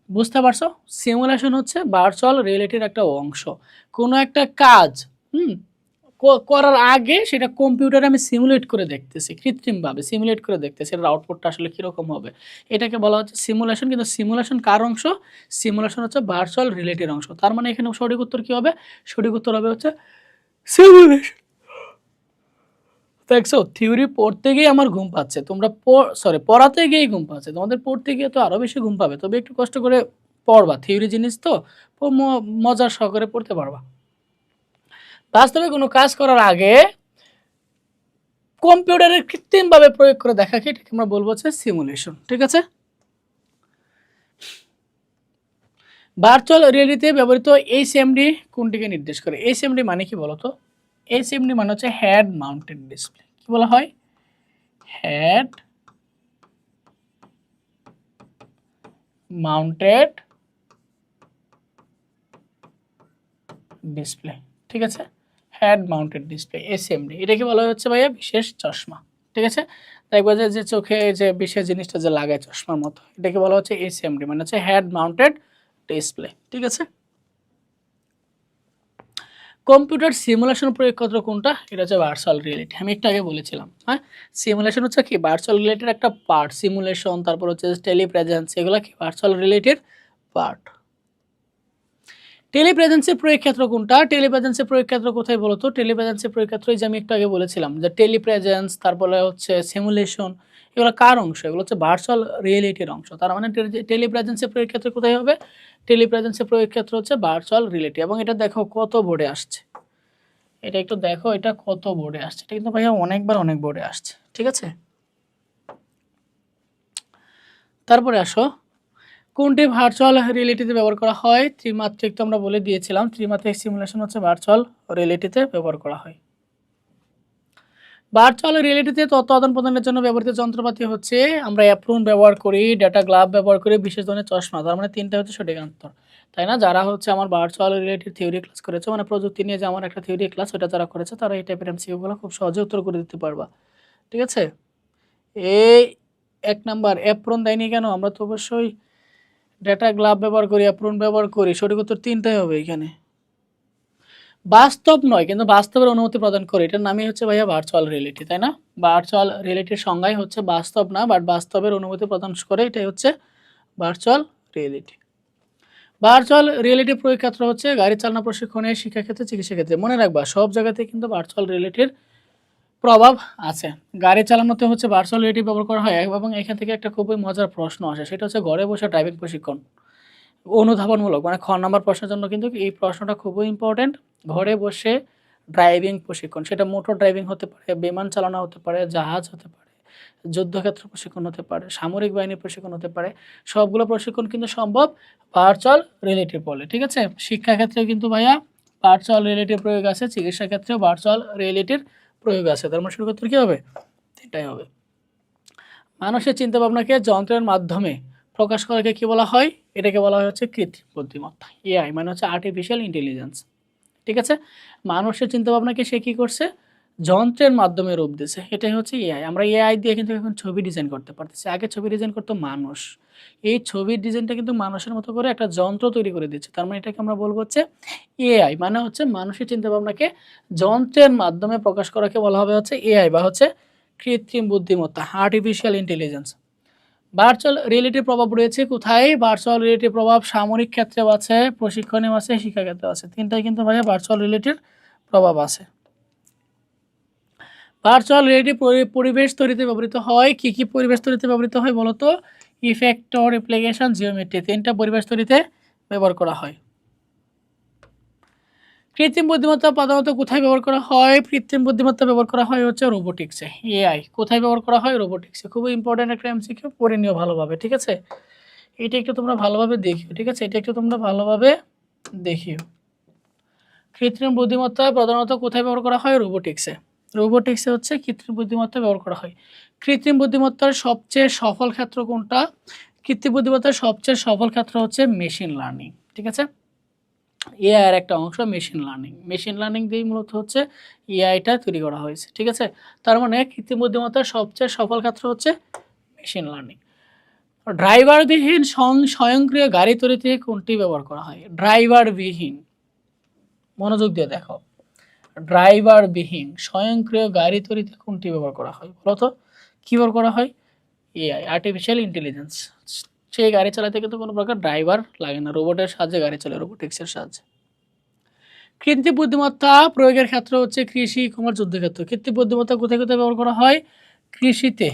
বুঝতে পারছো? সিমুলেশন হচ্ছে ভার্চুয়াল রিয়েলিটির একটা অংশ। কোনো একটা কাজ করার আগে সেটা কম্পিউটারে আমি সিমুলেট করে দেখতেছি, কৃত্রিমভাবে সিমুলেট করে দেখতেছি এর আউটপুটটা আসলে কীরকম হবে। এটাকে বলা হচ্ছে সিমুলেশন। কিন্তু সিমুলেশন কার অংশ? সিমুলেশন হচ্ছে ভার্চুয়াল রিয়েলিটির অংশ। তার মানে এখানে সঠিক উত্তর কী হবে? সঠিক উত্তর হবে হচ্ছে সিমুলেশন। দেখছো, থিওরি পড়তে গিয়ে আমার ঘুম পাচ্ছে, তোমরা পড়াতে গিয়েই ঘুম পাচ্ছে, তোমাদের পড়তে গিয়ে তো আরও বেশি ঘুম পাবে। তবে একটু কষ্ট করে পড়বা, থিওরি জিনিস তো মজার সহকারে পড়তে পারবা। বাস্তবে কোনো কাজ করার আগে কম্পিউটারের কৃত্রিমভাবে প্রয়োগ করে দেখাকে এটাকে আমরা বলবো হচ্ছে সিমুলেশন। ঠিক আছে? ভার্চুয়াল রিয়েলিটিতে ব্যবহৃত এইচএমডি কোনটিকে নির্দেশ করে? এইচএমডি মানে কি বলতো? এইচএমডি মানে হচ্ছে হেড মাউন্টেড ডিসপ্লে। কি বলা হয়? Head mounted display. ঠিক আছে? Head mounted display, SMD. এটাকে বলা হচ্ছে ভাইয়া বিশেষ চশমা। ঠিক আছে? দেখবা যে চোখে যে বিশেষ জিনিসটা যে লাগায় চশমার মতো, এটাকে বলা হচ্ছে এসএমডি, মানে হচ্ছে হেড মাউন্টেড ডিসপ্লে। ঠিক আছে? কম্পিউটার সিমুলেশন প্রয়োগক্ষেত্র কোনটা? এটা হচ্ছে ভার্চুয়াল রিয়েলিটি। আমি একটু আগে বলেছিলাম। হ্যাঁ, সিমুলেশন হচ্ছে কি ভার্চুয়াল রিয়েলিটির একটা পার্ট। সিমুলেশন, তারপর হচ্ছে টেলিপ্রেজেন্স, এগুলো কি ভার্চুয়াল রিয়েলিটির পার্ট। টেলিপ্রেজেন্সের প্রয়োগ ক্ষেত্র কোনটা? টেলিপ্রেজেন্সের প্রয়োগ ক্ষেত্র কোথায় বলো তো? টেলিপ্রেজেন্সের প্রয়োগ ক্ষেত্র যে আমি একটু আগে বলেছিলাম যে টেলিপ্রেজেন্স, তারপরে হচ্ছে সিমুলেশন, এগুলো কার অংশ? এগুলো হচ্ছে ভার্চুয়াল রিয়েলিটির অংশ। তার মানে টেলিপ্রেজেন্সের প্রয়োগ ক্ষেত্র কোথায় হবে? টেলিপ্রেজেন্সের প্রয়োগ ক্ষেত্র হচ্ছে ভার্চুয়াল রিয়েলিটি। এবং এটা দেখো কত বোর্ডে আসছে, এটা একটু দেখো, এটা কত বোর্ডে আসছে। এটা কিন্তু ভাইয়া অনেক বোর্ডে আসছে। ঠিক আছে? তারপরে আসো, কোনটি ভার্চুয়াল রিয়েলিটিতে ব্যবহার করা হয়? ত্রিমাত্রিক তো আমরা বলে দিয়েছিলাম, ত্রিমাত্রিক সিমুলেশন হচ্ছে ভার্চুয়াল রিয়েলিটিতে ব্যবহার করা হয়। ভার্চুয়াল রিয়েলিটিতে তথ্য আদান প্রদানের জন্য ব্যবহৃত যন্ত্রপাতি হচ্ছে, আমরা অ্যাপ্রন ব্যবহার করি, ডেটা গ্লাভ ব্যবহার করি, বিশেষ ধরনের চশমা। তার মানে তিনটা হচ্ছে সঠিক আনসার, তাই না? যারা হচ্ছে আমার ভার্চুয়াল রিয়েলিটির থিওরি ক্লাস করেছে, মানে প্রযুক্তি নিয়ে যে আমার একটা থিওরি ক্লাস, ওটা যারা করেছে তারা এই টাইপের এমসিকিউগুলো খুব সহজে উত্তর করে দিতে পারবা। ঠিক আছে? এই 1 নাম্বার অ্যাপ্রন দেয়নি কেন? আমরা তো অবশ্যই ডেটা গ্লাভ ব্যবহার করি, অ্যাপ্রন ব্যবহার করি। সঠিক উত্তর তিনটাই হবে এখানে। বাস্তব নয় কিন্তু বাস্তবের অনুমতি প্রদান করে, এটার নামই হচ্ছে ভাইয়া ভার্চুয়াল রিয়েলিটি, তাই না? ভার্চুয়াল রিয়েলিটির সংজ্ঞাই হচ্ছে বাস্তব না, বাট বাস্তবের অনুমতি প্রদান করে, এটাই হচ্ছে ভার্চুয়াল রিয়েলিটি। ভার্চুয়াল রিয়েলিটি প্রয়োগ ক্ষেত্র হচ্ছে গাড়ি চালনা প্রশিক্ষণে, শিক্ষাক্ষেত্রে, চিকিৎসা ক্ষেত্রে। মনে রাখবা সব জায়গাতে কিন্তু ভার্চুয়াল রিয়েলিটির প্রভাব আছে। গাড়ি চালানোতে হচ্ছে ভার্চুয়াল রিয়েলিটি ব্যবহার করা হয়। এবং এখান থেকে একটা খুবই মজার প্রশ্ন আসে, সেটা হচ্ছে ঘরে বসে ড্রাইভিং প্রশিক্ষণ, অনুধাবনমূলক, মানে খ নাম্বার প্রশ্নের জন্য কিন্তু এই প্রশ্নটা খুবই ইম্পর্টেন্ট। ঘরে বসে ড্রাইভিং প্রশিক্ষণ, সেটা মোটর ড্রাইভিং হতে পারে, বিমান চালানো হতে পারে, জাহাজ হতে পারে, যুদ্ধক্ষেত্র প্রশিক্ষণ হতে পারে, সামরিক বাহিনীর প্রশিক্ষণ হতে পারে। সবগুলো প্রশিক্ষণ কিন্তু সম্ভব ভার্চুয়াল রিয়েলিটির বলে। ঠিক আছে? শিক্ষাক্ষেত্রেও কিন্তু ভাইয়া ভার্চুয়াল রিয়েলিটির প্রয়োগ আছে, চিকিৎসা ক্ষেত্রেও ভার্চুয়াল রিয়েলিটির প্রয়োগ আছে। তার মানে শুরু করতে কী হবে? এটাই হবে। মানুষের চিন্তাভাবনাকে যন্ত্রের মাধ্যমে প্রকাশ করাকে কি বলা হয়? এটাকে বলা হয় হচ্ছে কৃত্রিম বুদ্ধিমত্তা, এআই, মানে হচ্ছে আর্টিফিশিয়াল ইন্টেলিজেন্স। ঠিক আছে? মানুষের চিন্তাভাবনাকে সে কী করছে? যন্ত্রের মাধ্যমে রূপ দিয়েছে, এটাই হচ্ছে এআই। আমরা এআই দিয়ে কিন্তু এখন ছবি ডিজাইন করতে পারতেছি, আগে ছবি ডিজাইন করতো মানুষ। এই ছবির ডিজাইনটা কিন্তু মানুষের মতো করে একটা যন্ত্র তৈরি করে দিচ্ছে। তার মানে এটাকে আমরা বলবো হচ্ছে এআই, মানে হচ্ছে মানুষের চিন্তাভাবনাকে যন্ত্রের মাধ্যমে প্রকাশ করাকে বলা হবে হচ্ছে এআই, বা হচ্ছে কৃত্রিম বুদ্ধিমত্তা, আর্টিফিশিয়াল ইন্টেলিজেন্স। ভার্চুয়াল রিয়েলিটির প্রভাব রয়েছে কোথায়? ভার্চুয়াল রিয়েলিটির প্রভাব সামরিক ক্ষেত্রেও আছে, প্রশিক্ষণেও আছে, শিক্ষাক্ষেত্রেও আছে। তিনটাই কিন্তু ভাইয়া ভার্চুয়াল রিয়েলিটির প্রভাব আছে। ভার্চুয়াল রিয়েলিটি পরিবেশ তৈরিতে ব্যবহৃত হয়। কি কি পরিবেশ তৈরিতে ব্যবহৃত হয় বলো তো? ইফেক্টর, অ্যাপ্লিকেশন, জিওমেট্রি, তিনটা পরিবেশ তৈরিতে ব্যবহার করা হয়। কৃত্রিম বুদ্ধিমত্তা প্রধানত কোথায় ব্যবহার করা হয়? কৃত্রিম বুদ্ধিমত্তা ব্যবহার করা হয় হচ্ছে রোবোটিক্সে, এআই। কোথায় ব্যবহার করা হয়? রোবোটিক্সে। খুবই ইম্পর্টেন্ট একটা এমসিকিউ, পড়ে নিও ভালোভাবে। ঠিক আছে? এটা একটু তোমরা ভালোভাবে দেখিও, ঠিক আছে? এটা একটু তোমরা ভালোভাবে দেখিও। কৃত্রিম বুদ্ধিমত্তা প্রধানত কোথায় ব্যবহার করা হয়? রোবোটিক্সে। রোবোটিক্সে হচ্ছে কৃত্রিম বুদ্ধিমত্তা ব্যবহার করা হয়। কৃত্রিম বুদ্ধিমত্তার সবচেয়ে সফল ক্ষেত্র কোনটা? কৃত্রিম বুদ্ধিমত্তার সবচেয়ে সফল ক্ষেত্র হচ্ছে মেশিন লার্নিং, ঠিক আছে? এআই এর একটা অংশ মেশিন লার্নিং। মেশিন লার্নিং দিয়েই মূলত হচ্ছে এআইটা তৈরি করা হয়েছে, ঠিক আছে? তার মানে কৃত্রিম বুদ্ধিমত্তার সবচেয়ে সফল ক্ষেত্র হচ্ছে মেশিন লার্নিং। ড্রাইভারবিহীন স্বয়ংক্রিয় গাড়ি তৈরিতে কোনটি ব্যবহার করা হয়? ড্রাইভারবিহীন, মনোযোগ দিয়ে দেখো, ড্রাইভারবিহীন স্বয়ংক্রিয় গাড়ি তৈরিতে কোনটি ব্যবহার করা হয়? বলতো কী ব্যবহার করা হয়? AI, artificial intelligence. সেই গাড়ি চালাতে কিন্তু কোনো প্রকার ড্রাইভার লাগে না, রোবটের সাহায্যে গাড়ি চলে, রোবোটিক্সের সাহায্যে। কৃত্রিম বুদ্ধিমত্তা প্রয়োগের ক্ষেত্র হচ্ছে কৃষি, যুদ্ধক্ষেত্র। কৃত্রিম বুদ্ধিমত্তা কোথায় কোথায় ব্যবহার করা হয়? কৃষিতে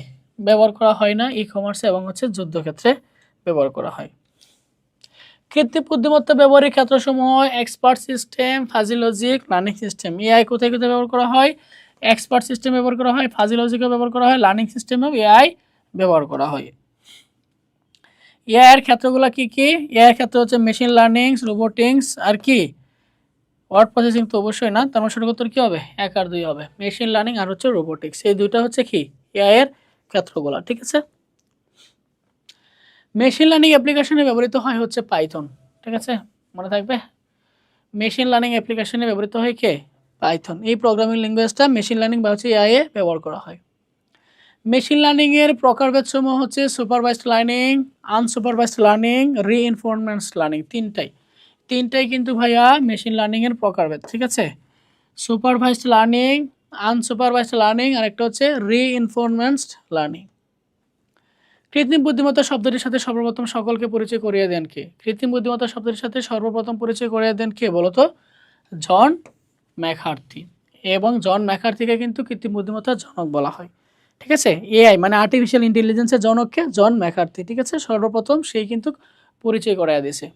ব্যবহার করা হয় না, ই কমার্সে এবং হচ্ছে যুদ্ধক্ষেত্রে ব্যবহার করা হয়। কৃত্রিম বুদ্ধিমত্তা ব্যবহারের ক্ষেত্রসমূহ expert system, fuzzy logic, learning system. AI কোথায় কোথায় ব্যবহার করা হয়? এক্সপার্ট সিস্টেম ব্যবহার করা হয়, ফাজি লজিকও ব্যবহার করা হয়, লার্নিং সিস্টেমেও এআই ব্যবহার করা হয়। এআই এর ক্ষেত্রগুলো কি কি? এআই এর ক্ষেত্র হচ্ছে মেশিন লার্নিং, রোবোটিক্স আর কি ওয়ার্ড প্রসেসিং তো অবশ্যই না, তার মানে সঠিক উত্তর কী হবে? 1 আর 2 হবে। মেশিন লার্নিং আর হচ্ছে রোবোটিক্স, এই দুইটা হচ্ছে কি এআই এর ক্ষেত্রগুলো, ঠিক আছে? মেশিন লার্নিং অ্যাপ্লিকেশনে ব্যবহৃত হয় হচ্ছে পাইথন, ঠিক আছে? মনে থাকবে, মেশিন লার্নিং অ্যাপ্লিকেশনে ব্যবহৃত হয় কে? পাইথন। এই প্রোগ্রামিং ল্যাঙ্গুয়েজটা মেশিন লার্নিং বা হচ্ছে এআই এ ব্যবহার করা হয়। মেশিন লার্নিংয়ের প্রকারভেদসমূহ হচ্ছে supervised learning, unsupervised learning, reinforcement learning. তিনটাই কিন্তু ভাইয়া মেশিন লার্নিংয়ের প্রকারভেদ, ঠিক আছে? সুপারভাইজড লার্নিং, আনসুপারভাইজড লার্নিং আর একটা হচ্ছে রিইনফোর্সমেন্ট লার্নিং। কৃত্রিম বুদ্ধিমত্তা শব্দটির সাথে সর্বপ্রথম সকলকে পরিচয় করিয়ে দেন কে? কৃত্রিম বুদ্ধিমত্তা শব্দটির সাথে সর্বপ্রথম পরিচয় করিয়ে দেন কে বলতো? John McCarthy. এবং জন ম্যাকার্থিকে কিন্তু কৃত্রিম বুদ্ধিমত্তার জনক বলা হয়, ঠিক আছে? এআই মানে আর্টিফিশিয়াল ইন্টেলিজেন্সের জনককে জন ম্যাকার্থি, ঠিক আছে? সর্বপ্রথম সেই কিন্তু পরিচয় করাইয়া দিয়েছে।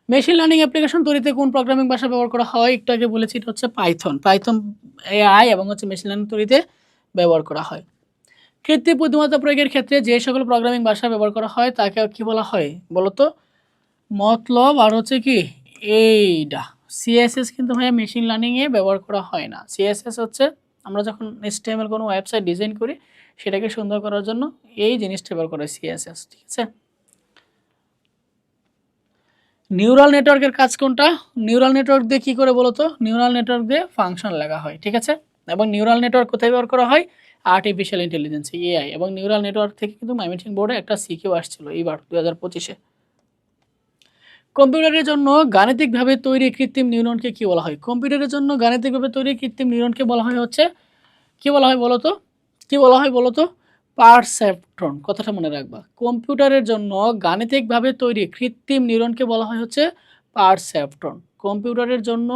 মেশিন লার্নিং অ্যাপ্লিকেশন তৈরিতে কোন প্রোগ্রামিং ভাষা ব্যবহার করা হয়? একটু আগে বলেছি, এটা হচ্ছে পাইথন। পাইথন এআই এবং হচ্ছে মেশিন লার্নিং তৈরিতে ব্যবহার করা হয়। কৃত্রিম বুদ্ধিমত্তা প্রয়োগের ক্ষেত্রে যে সকল প্রোগ্রামিং ভাষা ব্যবহার করা হয় তাকে কি বলা হয় বলতো? মতলব আর হচ্ছে কি এইটা। সিএসএস কিন্তু ভাইয়া মেশিন লার্নিংয়ে ব্যবহার করা হয় না। সিএসএস হচ্ছে আমরা যখন HTML কোনো ওয়েবসাইট ডিজাইন করি সেটাকে সুন্দর করার জন্য এই জিনিসটা ব্যবহার করে সিএসএস, ঠিক আছে? নিউরাল নেটওয়ার্কের কাজ কোনটা? নিউরাল নেটওয়ার্ক দিয়ে কী করে বলো তো? নিউরাল নেটওয়ার্ক দিয়ে ফাংশন লেখা হয়, ঠিক আছে? এবং নিউরাল নেটওয়ার্ক কোথায় ব্যবহার করা হয়? Artificial intelligence, AI. এবং নিউরাল নেটওয়ার্ক থেকে কিন্তু ময়মনসিংহ বোর্ডে একটা সিকিউ আসছিল এইবার 2025-এ। কম্পিউটারের জন্য গাণিতিকভাবে তৈরি কৃত্রিম নিউরনকে কী বলা হয়? কম্পিউটারের জন্য গাণিতিকভাবে তৈরি কৃত্রিম নিউরনকে বলা হয় হচ্ছে কী বলা হয় বলো তো? কী বলা হয় বলো তো? পারসেপট্রন। কথাটা মনে রাখবা, কম্পিউটারের জন্য গাণিতিকভাবে তৈরি কৃত্রিম নিউরনকে বলা হয় হচ্ছে পারসেপট্রন। কম্পিউটারের জন্য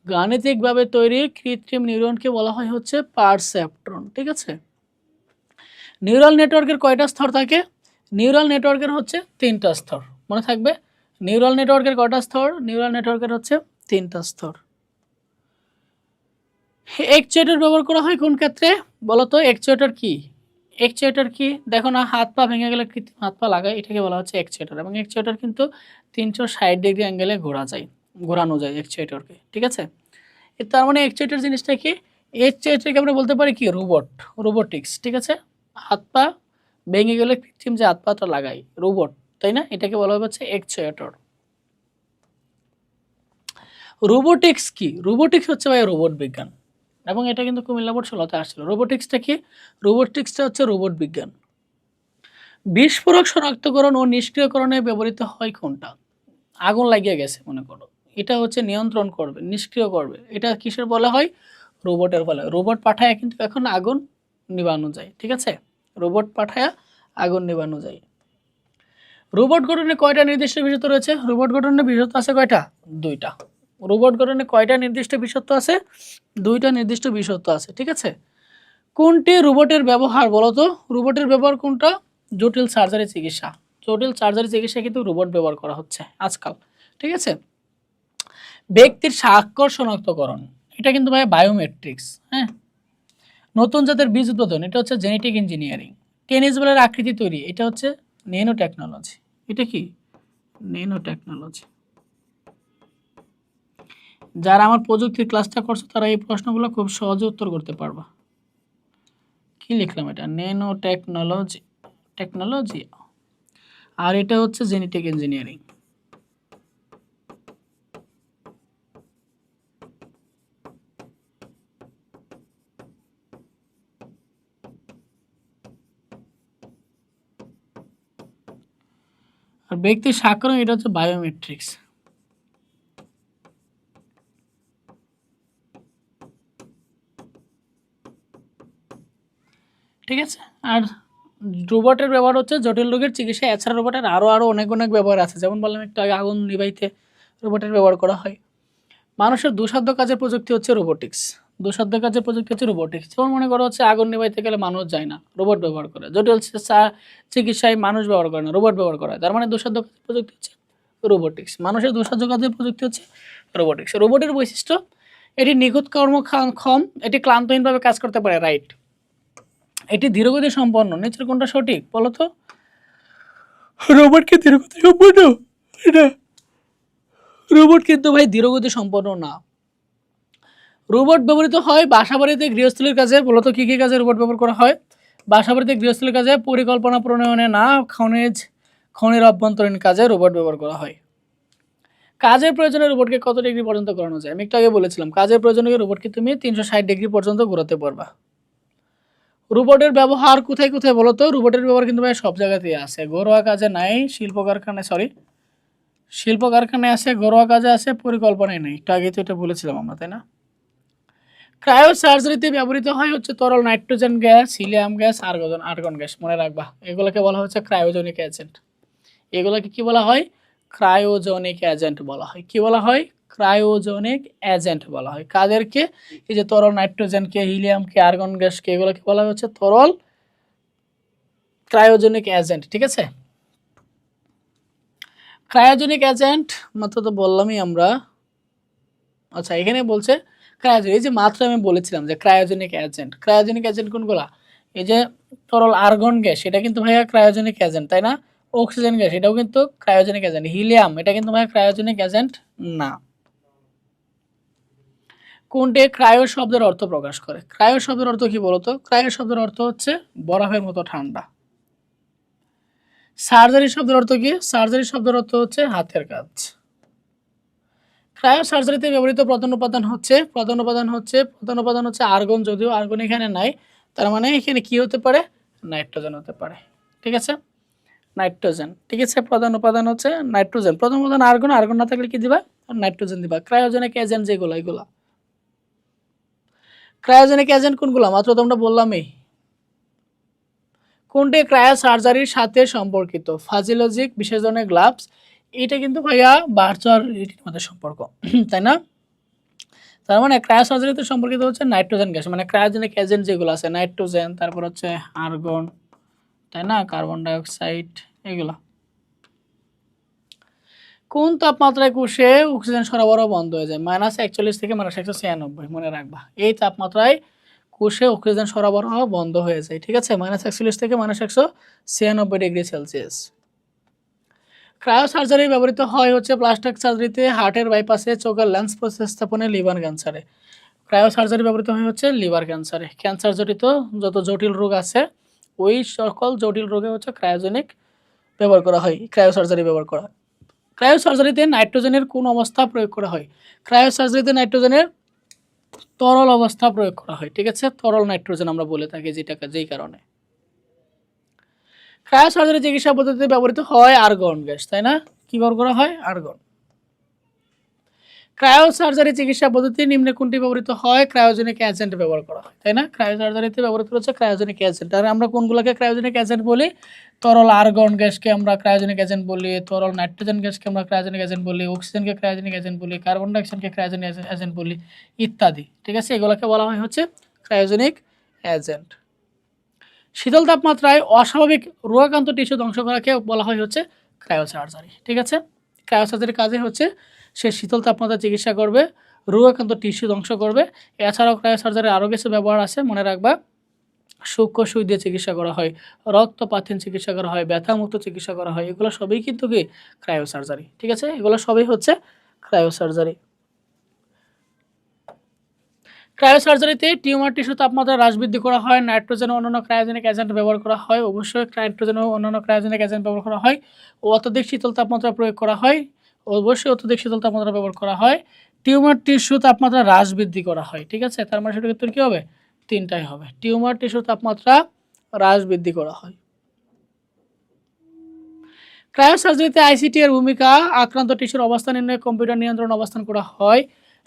গাণিতিকভাবে তৈরি কৃত্রিম নিউরনকে বলা হয় হচ্ছে পারসেপট্রন, ঠিক আছে? নিউরাল নেটওয়ার্কের কয়টা স্তর থাকে? নিউরাল নেটওয়ার্কের হচ্ছে 3টা স্তর, মনে থাকবে। নিউরাল নেটওয়ার্কের কয়টা স্তর? নিউরাল নেটওয়ার্কের হচ্ছে 3টা স্তর। অ্যাকচুয়েটর ব্যবহার করা হয় কোন ক্ষেত্রে বলো তো? অ্যাকচুয়েটর কি? অ্যাকচুয়েটর কি? দেখো না, হাত পা ভেঙে গেলে কৃত্রিম হাত পা লাগায়, এটাকে বলা হচ্ছে অ্যাকচুয়েটর। এবং অ্যাকচুয়েটর কিন্তু 360 ডিগ্রি অ্যাঙ্গেলে ঘোরানো যায় অ্যাকচুয়েটরকে, ঠিক আছে? তার মানে অ্যাকচুয়েটর জিনিসটা কি? অ্যাকচুয়েটরকে আমরা বলতে পারি কি রোবোটিক্স, ঠিক আছে? হাত পা ভেঙে গেলে কৃত্রিম যে হাত পাটা লাগাই, রোবট, তাই না? এটাকে বলা হচ্ছে অ্যাকচুয়েটর। রোবোটিক্স কি? রোবোটিক্স হচ্ছে ভাই রোবট বিজ্ঞান, এবং এটা কিন্তু কুমিল্লা বোর্ড 16-তে আসছিল। রোবোটিক্সটা কি? রোবোটিক্সটা হচ্ছে রোবট বিজ্ঞান। বিস্ফোরক শনাক্তকরণ ও নিষ্ক্রিয়করণে ব্যবহৃত হয় কোনটা? আগুন লাগিয়ে গেছে মনে করো, এটা হচ্ছে নিয়ন্ত্রণ করবে, নিষ্ক্রিয় করবে, এটা কিসের বলা হয়? রোবটের বলা হয়। রোবট পাঠায় কিন্তু এখন আগুন নিবানো যায়, ঠিক আছে? রোবট পাঠায় আগুন নিবানো যায়। রোবট গঠনে কয়টা নির্দিষ্ট বিশেষত্ব রয়েছে? রোবট গঠনের বিশেষত্ব আছে কয়টা? 2টা। রোবট গঠনে কয়টা নির্দিষ্ট বিশেষত্ব আছে? 2টা নির্দিষ্ট বিশেষত্ব আছে, ঠিক আছে? কোনটি রোবটের ব্যবহার বলো তো? রোবটের ব্যবহার কোনটা? জটিল সার্জারি চিকিৎসা। জটিল সার্জারি চিকিৎসা কিন্তু রোবট ব্যবহার করা হচ্ছে আজকাল, ঠিক আছে? ব্যক্তির স্বাক্ষর শনাক্তকরণ, এটা কিন্তু ভাই বায়োমেট্রিক্স, হ্যাঁ। নতুন জাতের বীজ উৎপাদন, এটা হচ্ছে জেনেটিক ইঞ্জিনিয়ারিং। টেনিস বলের আকৃতি তৈরি, এটা হচ্ছে ন্যানো টেকনোলজি। এটা কি? Nano technology. যারা আমার প্রযুক্তির ক্লাসটা করছো তারা এই প্রশ্নগুলো খুব সহজে উত্তর করতে পারবা। কি লিখলাম এটা? Nano technology, technology. আর এটা হচ্ছে জেনেটিক ইঞ্জিনিয়ারিং। আর ব্যক্তির স্বাক্ষর এটা হচ্ছে বায়োমেট্রিক্স। ঠিক আছে। আর রোবটের ব্যবহার হচ্ছে জটিল রোগের চিকিৎসা। এছাড়া রোবটের আরও অনেক অনেক ব্যবহার আছে, যেমন বললাম একটু আগে আগুন নিভাইতে রোবটের ব্যবহার করা হয়। মানুষের দুঃসাধ্য কাজের প্রযুক্তি হচ্ছে রোবোটিক্স। দুঃসাধ্য কাজের প্রযুক্তি হচ্ছে রোবোটিক্স। যেমন মনে করো হচ্ছে আগুন নিভাইতে গেলে মানুষ যায় না, রোবট ব্যবহার করে। জটিল চিকিৎসায় মানুষ ব্যবহার করে না, রোবট ব্যবহার করা হয়। তার মানে দুঃসাধ্য কাজের প্রযুক্তি হচ্ছে রোবোটিক্স। মানুষের দুঃসাধ্য কাজের প্রযুক্তি হচ্ছে রোবোটিক্স। রোবটের বৈশিষ্ট্য, এটি নিখুঁত কর্মক্ষম, এটি ক্লান্তহীনভাবে কাজ করতে পারে, রাইট। এটি ধীরগতি সম্পন্ন, নিচের কোনটা সঠিক বলো তো? রোবট কি ধীরগতি সম্পন্ন? এটা রোবট কিন্তু ভাই ধীরগতি সম্পন্ন না। রোবট ব্যবহৃত হয় বাসাবাড়িতে, গৃহস্থলীর কাজে। বলতো কী কী কাজে রোবট ব্যবহার করা হয়? বাসাবাড়িতে, গৃহস্থলীর কাজে, পরিকল্পনা প্রণয়নে না, খনির অভ্যন্তরীণ কাজে রোবট ব্যবহার করা হয়। কাজের প্রয়োজনে রোবটকে কত ডিগ্রি পর্যন্ত ঘোরানো যায়? আমি একটু আগে বলেছিলাম কাজের প্রয়োজনে রোবটকে তুমি 360 ডিগ্রি পর্যন্ত ঘোরাতে পারবা। রোবটের ব্যবহার কোথায় কোথায় বলো তো? রোবটের ব্যবহার কিন্তু ভাই সব জায়গাতেই আছে। ঘরোয়া কাজে নাই, শিল্প কারখানায় আছে, ঘরোয়া কাজে আছে, পরিকল্পনায় নেই। একটু আগে তো এটা বলেছিলাম আমরা, তাই না? ক্রায়ো সার্জারিতে ব্যবহৃত হয় হচ্ছে তরল nitrogen gas, helium gas, argon gas. মনে রাখবা এগুলোকে বলা হচ্ছে ক্রায়োজেনিক এজেন্ট। এগুলোকে কি বলা হয়? ক্রায়োজেনিক এজেন্ট বলা হয়। কি বলা হয়? ক্রায়োজেনিক এজেন্ট বলা হয় কাদেরকে? এই যে তরল নাইট্রোজেনকে, হিলিয়ামকে, আর্গন গ্যাসকে, এগুলোকে বলা হচ্ছে তরল ক্রায়োজেনিক এজেন্ট। ঠিক আছে। ক্রায়োজেনিক এজেন্ট মাত্র তো বললামই আমরা। আচ্ছা, এখানে বলছে ক্রায়োজেনিক, এই যে মাত্র আমি বলেছিলাম যে ক্রায়োজেনিক এজেন্ট কোনগুলা? এই যে তরল আর্গন গ্যাস, এটা কিন্তু ভাইয়া ক্রায়োজেনিক এজেন্ট, তাই না? অক্সিজেন গ্যাস, এটাও কিন্তু ক্রায়োজেনিক এজেন্ট। হিলিয়াম, এটা কিন্তু ভাইয়া ক্রায়োজেনিক এজেন্ট না। কোনটি ক্রায়ো শব্দের অর্থ প্রকাশ করে? ক্রায়ো শব্দের অর্থ কি বলতো? ক্রায়ো শব্দের অর্থ হচ্ছে বরফের মতো ঠান্ডা। সার্জারি শব্দের অর্থ কি? সার্জারি শব্দের অর্থ হচ্ছে হাতের কাজ। ক্রায়ো সার্জারিতে ব্যবহৃত প্রধান উপাদান হচ্ছে আর্গন। যদিও আর্গন এখানে নাই, তার মানে এখানে কি হতে পারে? নাইট্রোজেন হতে পারে। ঠিক আছে, নাইট্রোজেন। ঠিক আছে, প্রধান উপাদান হচ্ছে নাইট্রোজেন। প্রধান উপাদান আর্গন না থাকলে কি দিবা? নাইট্রোজেন দিবা। ক্রায়োজেনিক এজেন্ট যেগুলো, এগুলা ক্রায়োজেনিক এজেন্ট কোনগুলো? মাত্র তোমরা বললামই। কোনটি ক্রায়ো সার্জারির সাথে সম্পর্কিত? ফাজিলজিক, বিশেষ ধরনের গ্লাভস। এটা কিন্তু ভাইয়া ভার্চুয়াল রিয়েলিটির মধ্যে সম্পর্ক, তাই না? তার মানে ক্রায়ো সার্জারিতে সম্পর্কিত হচ্ছে নাইট্রোজেন গ্যাস, মানে ক্রায়োজেনিক এজেন্ট যেগুলো আছে, নাইট্রোজেন, তারপর হচ্ছে আর্গন, তাই না, কার্বন ডাইঅক্সাইড, এগুলো। কোন তাপমাত্রায় কোষে অক্সিজেন সরবরাহ বন্ধ হয়ে যায়? -41 থেকে -196। মনে রাখবা এই তাপমাত্রায় কোষে অক্সিজেন সরবরাহ বন্ধ হয়ে যায়। ঠিক আছে, -41 থেকে -196 ডিগ্রি সেলসিয়াস। ক্রায়ো সার্জারি ব্যবহৃত হয় হচ্ছে প্লাস্টিক সার্জারিতে, হার্টের বাইপাসে, চোখের লেন্স প্রতিস্থাপনে, লিভার ক্যান্সারে। ক্রায়ো সার্জারি ব্যবহৃত হয় হচ্ছে লিভার ক্যান্সারে। ক্যান্সার জড়িত যত জটিল রোগ আছে ওই সকল জটিল রোগে হচ্ছে ক্রায়োজেনিক ব্যবহার করা হয়, ক্রায়ো সার্জারি ব্যবহার করা হয়। ক্রায়ো সার্জারিতে নাইট্রোজেনের কোন অবস্থা প্রয়োগ করা হয়? ক্রায়ো সার্জারিতে নাইট্রোজেনের তরল অবস্থা প্রয়োগ করা হয়। ঠিক আছে, তরল নাইট্রোজেন আমরা বলে থাকি যেই কারণে। ক্রায়ো সার্জারি চিকিৎসা পদ্ধতিতে ব্যবহৃত হয় আর্গন গ্যাস, তাই না? কি ব্যবহার করা হয়? আর্গন। ক্রায়ো সার্জারি চিকিৎসা পদ্ধতি নিম্নে কোনটি ব্যবহৃত হয়? ক্রায়োজেনিক এজেন্ট ব্যবহার করা হয়, তাই না? ক্রায়ো সার্জারিতে ব্যবহৃত হচ্ছে ক্রায়োজেনিক এজেন্ট। আর আমরা কোনগুলোকে ক্রায়োজেনিক এজেন্ট বলি? তরল আর্গন গ্যাসকে আমরা ক্রায়োজেনিক এজেন্ট বলি, তরল নাইট্রোজেন গ্যাসকে আমরা ক্রায়োজেনিক এজেন্ট বলি, অক্সিজেনকে ক্রায়োজেনিক এজেন্ট বলি, কার্বন ডাইঅক্সাইডকে ক্রায়োজেনিক এজেন্ট বলি, ইত্যাদি। ঠিক আছে, এগুলোকে বলা হয় হচ্ছে ক্রায়োজেনিক এজেন্ট। শীতল তাপমাত্রায় অস্বাভাবিক রোগাক্রান্ত টিস্যু ধ্বংস করাকে বলা হয় হচ্ছে ক্রায়ো সার্জারি। ঠিক আছে, ক্রায়ো সার্জারির কাজে হচ্ছে সে শীতল তাপমাত্রা চিকিৎসা করবে, রোগাক্রান্ত টিস্যু ধ্বংস করবে। এছাড়াও ক্রায়ো সার্জারির আরও কিছু ব্যবহার আছে, মনে রাখবা। সূক্ষ্ম সুই দিয়ে চিকিৎসা করা হয়, রক্তপাতহীন চিকিৎসা করা হয়, ব্যথামুক্ত চিকিৎসা করা হয়, এগুলো সবই কিন্তু কি ক্রায়োসার্জারি। ঠিক আছে, এগুলো সবই হচ্ছে ক্রায়োসার্জারি। ক্রায়োসার্জারিতে টিউমার টিস্যু তাপমাত্রা হ্রাস বৃদ্ধি করা হয়, নাইট্রোজেন ও অন্যান্য ক্রায়োজেনিক এজেন্ট ব্যবহার করা হয়, অবশ্যই নাইট্রোজেন ও অন্যান্য ক্রায়োজেনিক এজেন্ট ব্যবহার করা হয়, ও অত্যধিক শীতল তাপমাত্রা প্রয়োগ করা হয়, অবশ্যই অত্যধিক শীতল তাপমাত্রা ব্যবহার করা হয়, টিউমার টিস্যু তাপমাত্রা হ্রাস বৃদ্ধি করা হয়। ঠিক আছে, তার মানে সেটার উত্তর কী হবে? তিনটাই হবে। টিউমার টিস্যু তাপমাত্রা হ্রাস বৃদ্ধি করা হয়। ক্রায়োসার্জারিতে আইসিটি এর ভূমিকা, আক্রান্ত টিস্যুর অবস্থান নির্ণয়ে কম্পিউটার নিয়ন্ত্রণ অবস্থান করা হয়,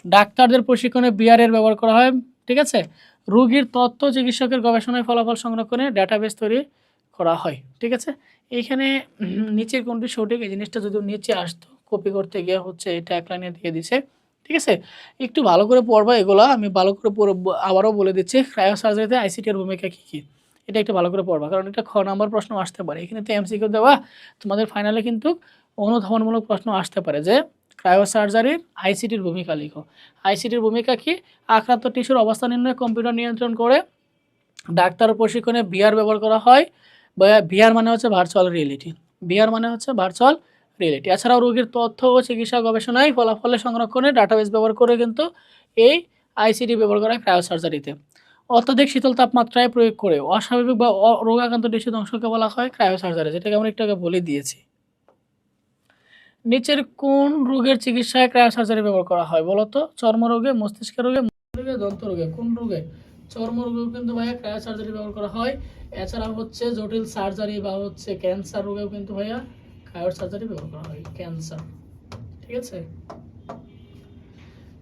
ডাক্তারদের প্রশিক্ষণে বিআরের ব্যবহার করা হয়। ঠিক আছে, রোগীর তথ্য চিকিৎসকের গবেষণায় ফলাফল সংরক্ষণে ডাটাবেস তৈরি করা হয়। ঠিক আছে, এইখানে নিচের কোনটি সঠিক, এই জিনিসটা যদি নিচে আসতো কপি করতে গিয়ে হচ্ছে এটা এক লাইনে দিয়ে দিছে। ঠিক আছে, একটু ভালো করে পড়বা এগুলো, আমি ভালো করে আবারও বলে দিচ্ছি। ক্রায়োসার্জারিতে আইসিটি এর ভূমিকা কী কী, এটা একটু ভালো করে পড়বা, কারণ এটা খ নাম্বার প্রশ্ন আসতে পারে। এখানে তো এমসিকিউ দেওয়া, তোমাদের ফাইনালে কিন্তু অনুধাবনমূলক প্রশ্ন আসতে পারে যে ক্রায়োসার্জারির আইসিটির ভূমিকা লিখো। আইসিটির ভূমিকা কি? আক্রান্ত টিস্যুর অবস্থা নির্ণয়ে কম্পিউটার নিয়ন্ত্রণ করে, ডাক্তার প্রশিক্ষণে বিআর ব্যবহার করা হয়, বিআর মানে হচ্ছে ভার্চুয়াল রিয়েলিটি, বিআর মানে হচ্ছে ভার্চুয়াল রিয়েলিটি। এছাড়াও রোগীর তথ্য ও চিকিৎসা গবেষণায় ফলাফলের সংরক্ষণে ডাটাবেস ব্যবহার করে কিন্তু এই আইসিটি ব্যবহার করা হয় ক্রায়োসার্জারিতে। অত্যধিক শীতল তাপমাত্রায় প্রয়োগ করে অস্বাভাবিক বা রোগাক্রান্ত টিস্যু ধ্বংসকে বলা হয় ক্রায়োসার্জারি, যেটাকে আমরা একটু আগে বলে দিয়েছি। নিচের কোন রোগের চিকিৎসায় ক্রায়োসার্জারি ব্যবহার করা হয় বলতো? চর্মরোগে, মস্তিষ্ক রোগে, দন্ত রোগে। কোন রোগে? চর্মরোগেও কিন্তু ভাইয়া ক্রায়োসার্জারি ব্যবহার করা হয়। এছাড়া হচ্ছে জটিল সার্জারি বা হচ্ছে ক্যান্সার রোগেও কিন্তু ভাইয়া ক্রায়োসার্জারি ব্যবহার করা হয়, ক্যান্সার। ঠিক আছে,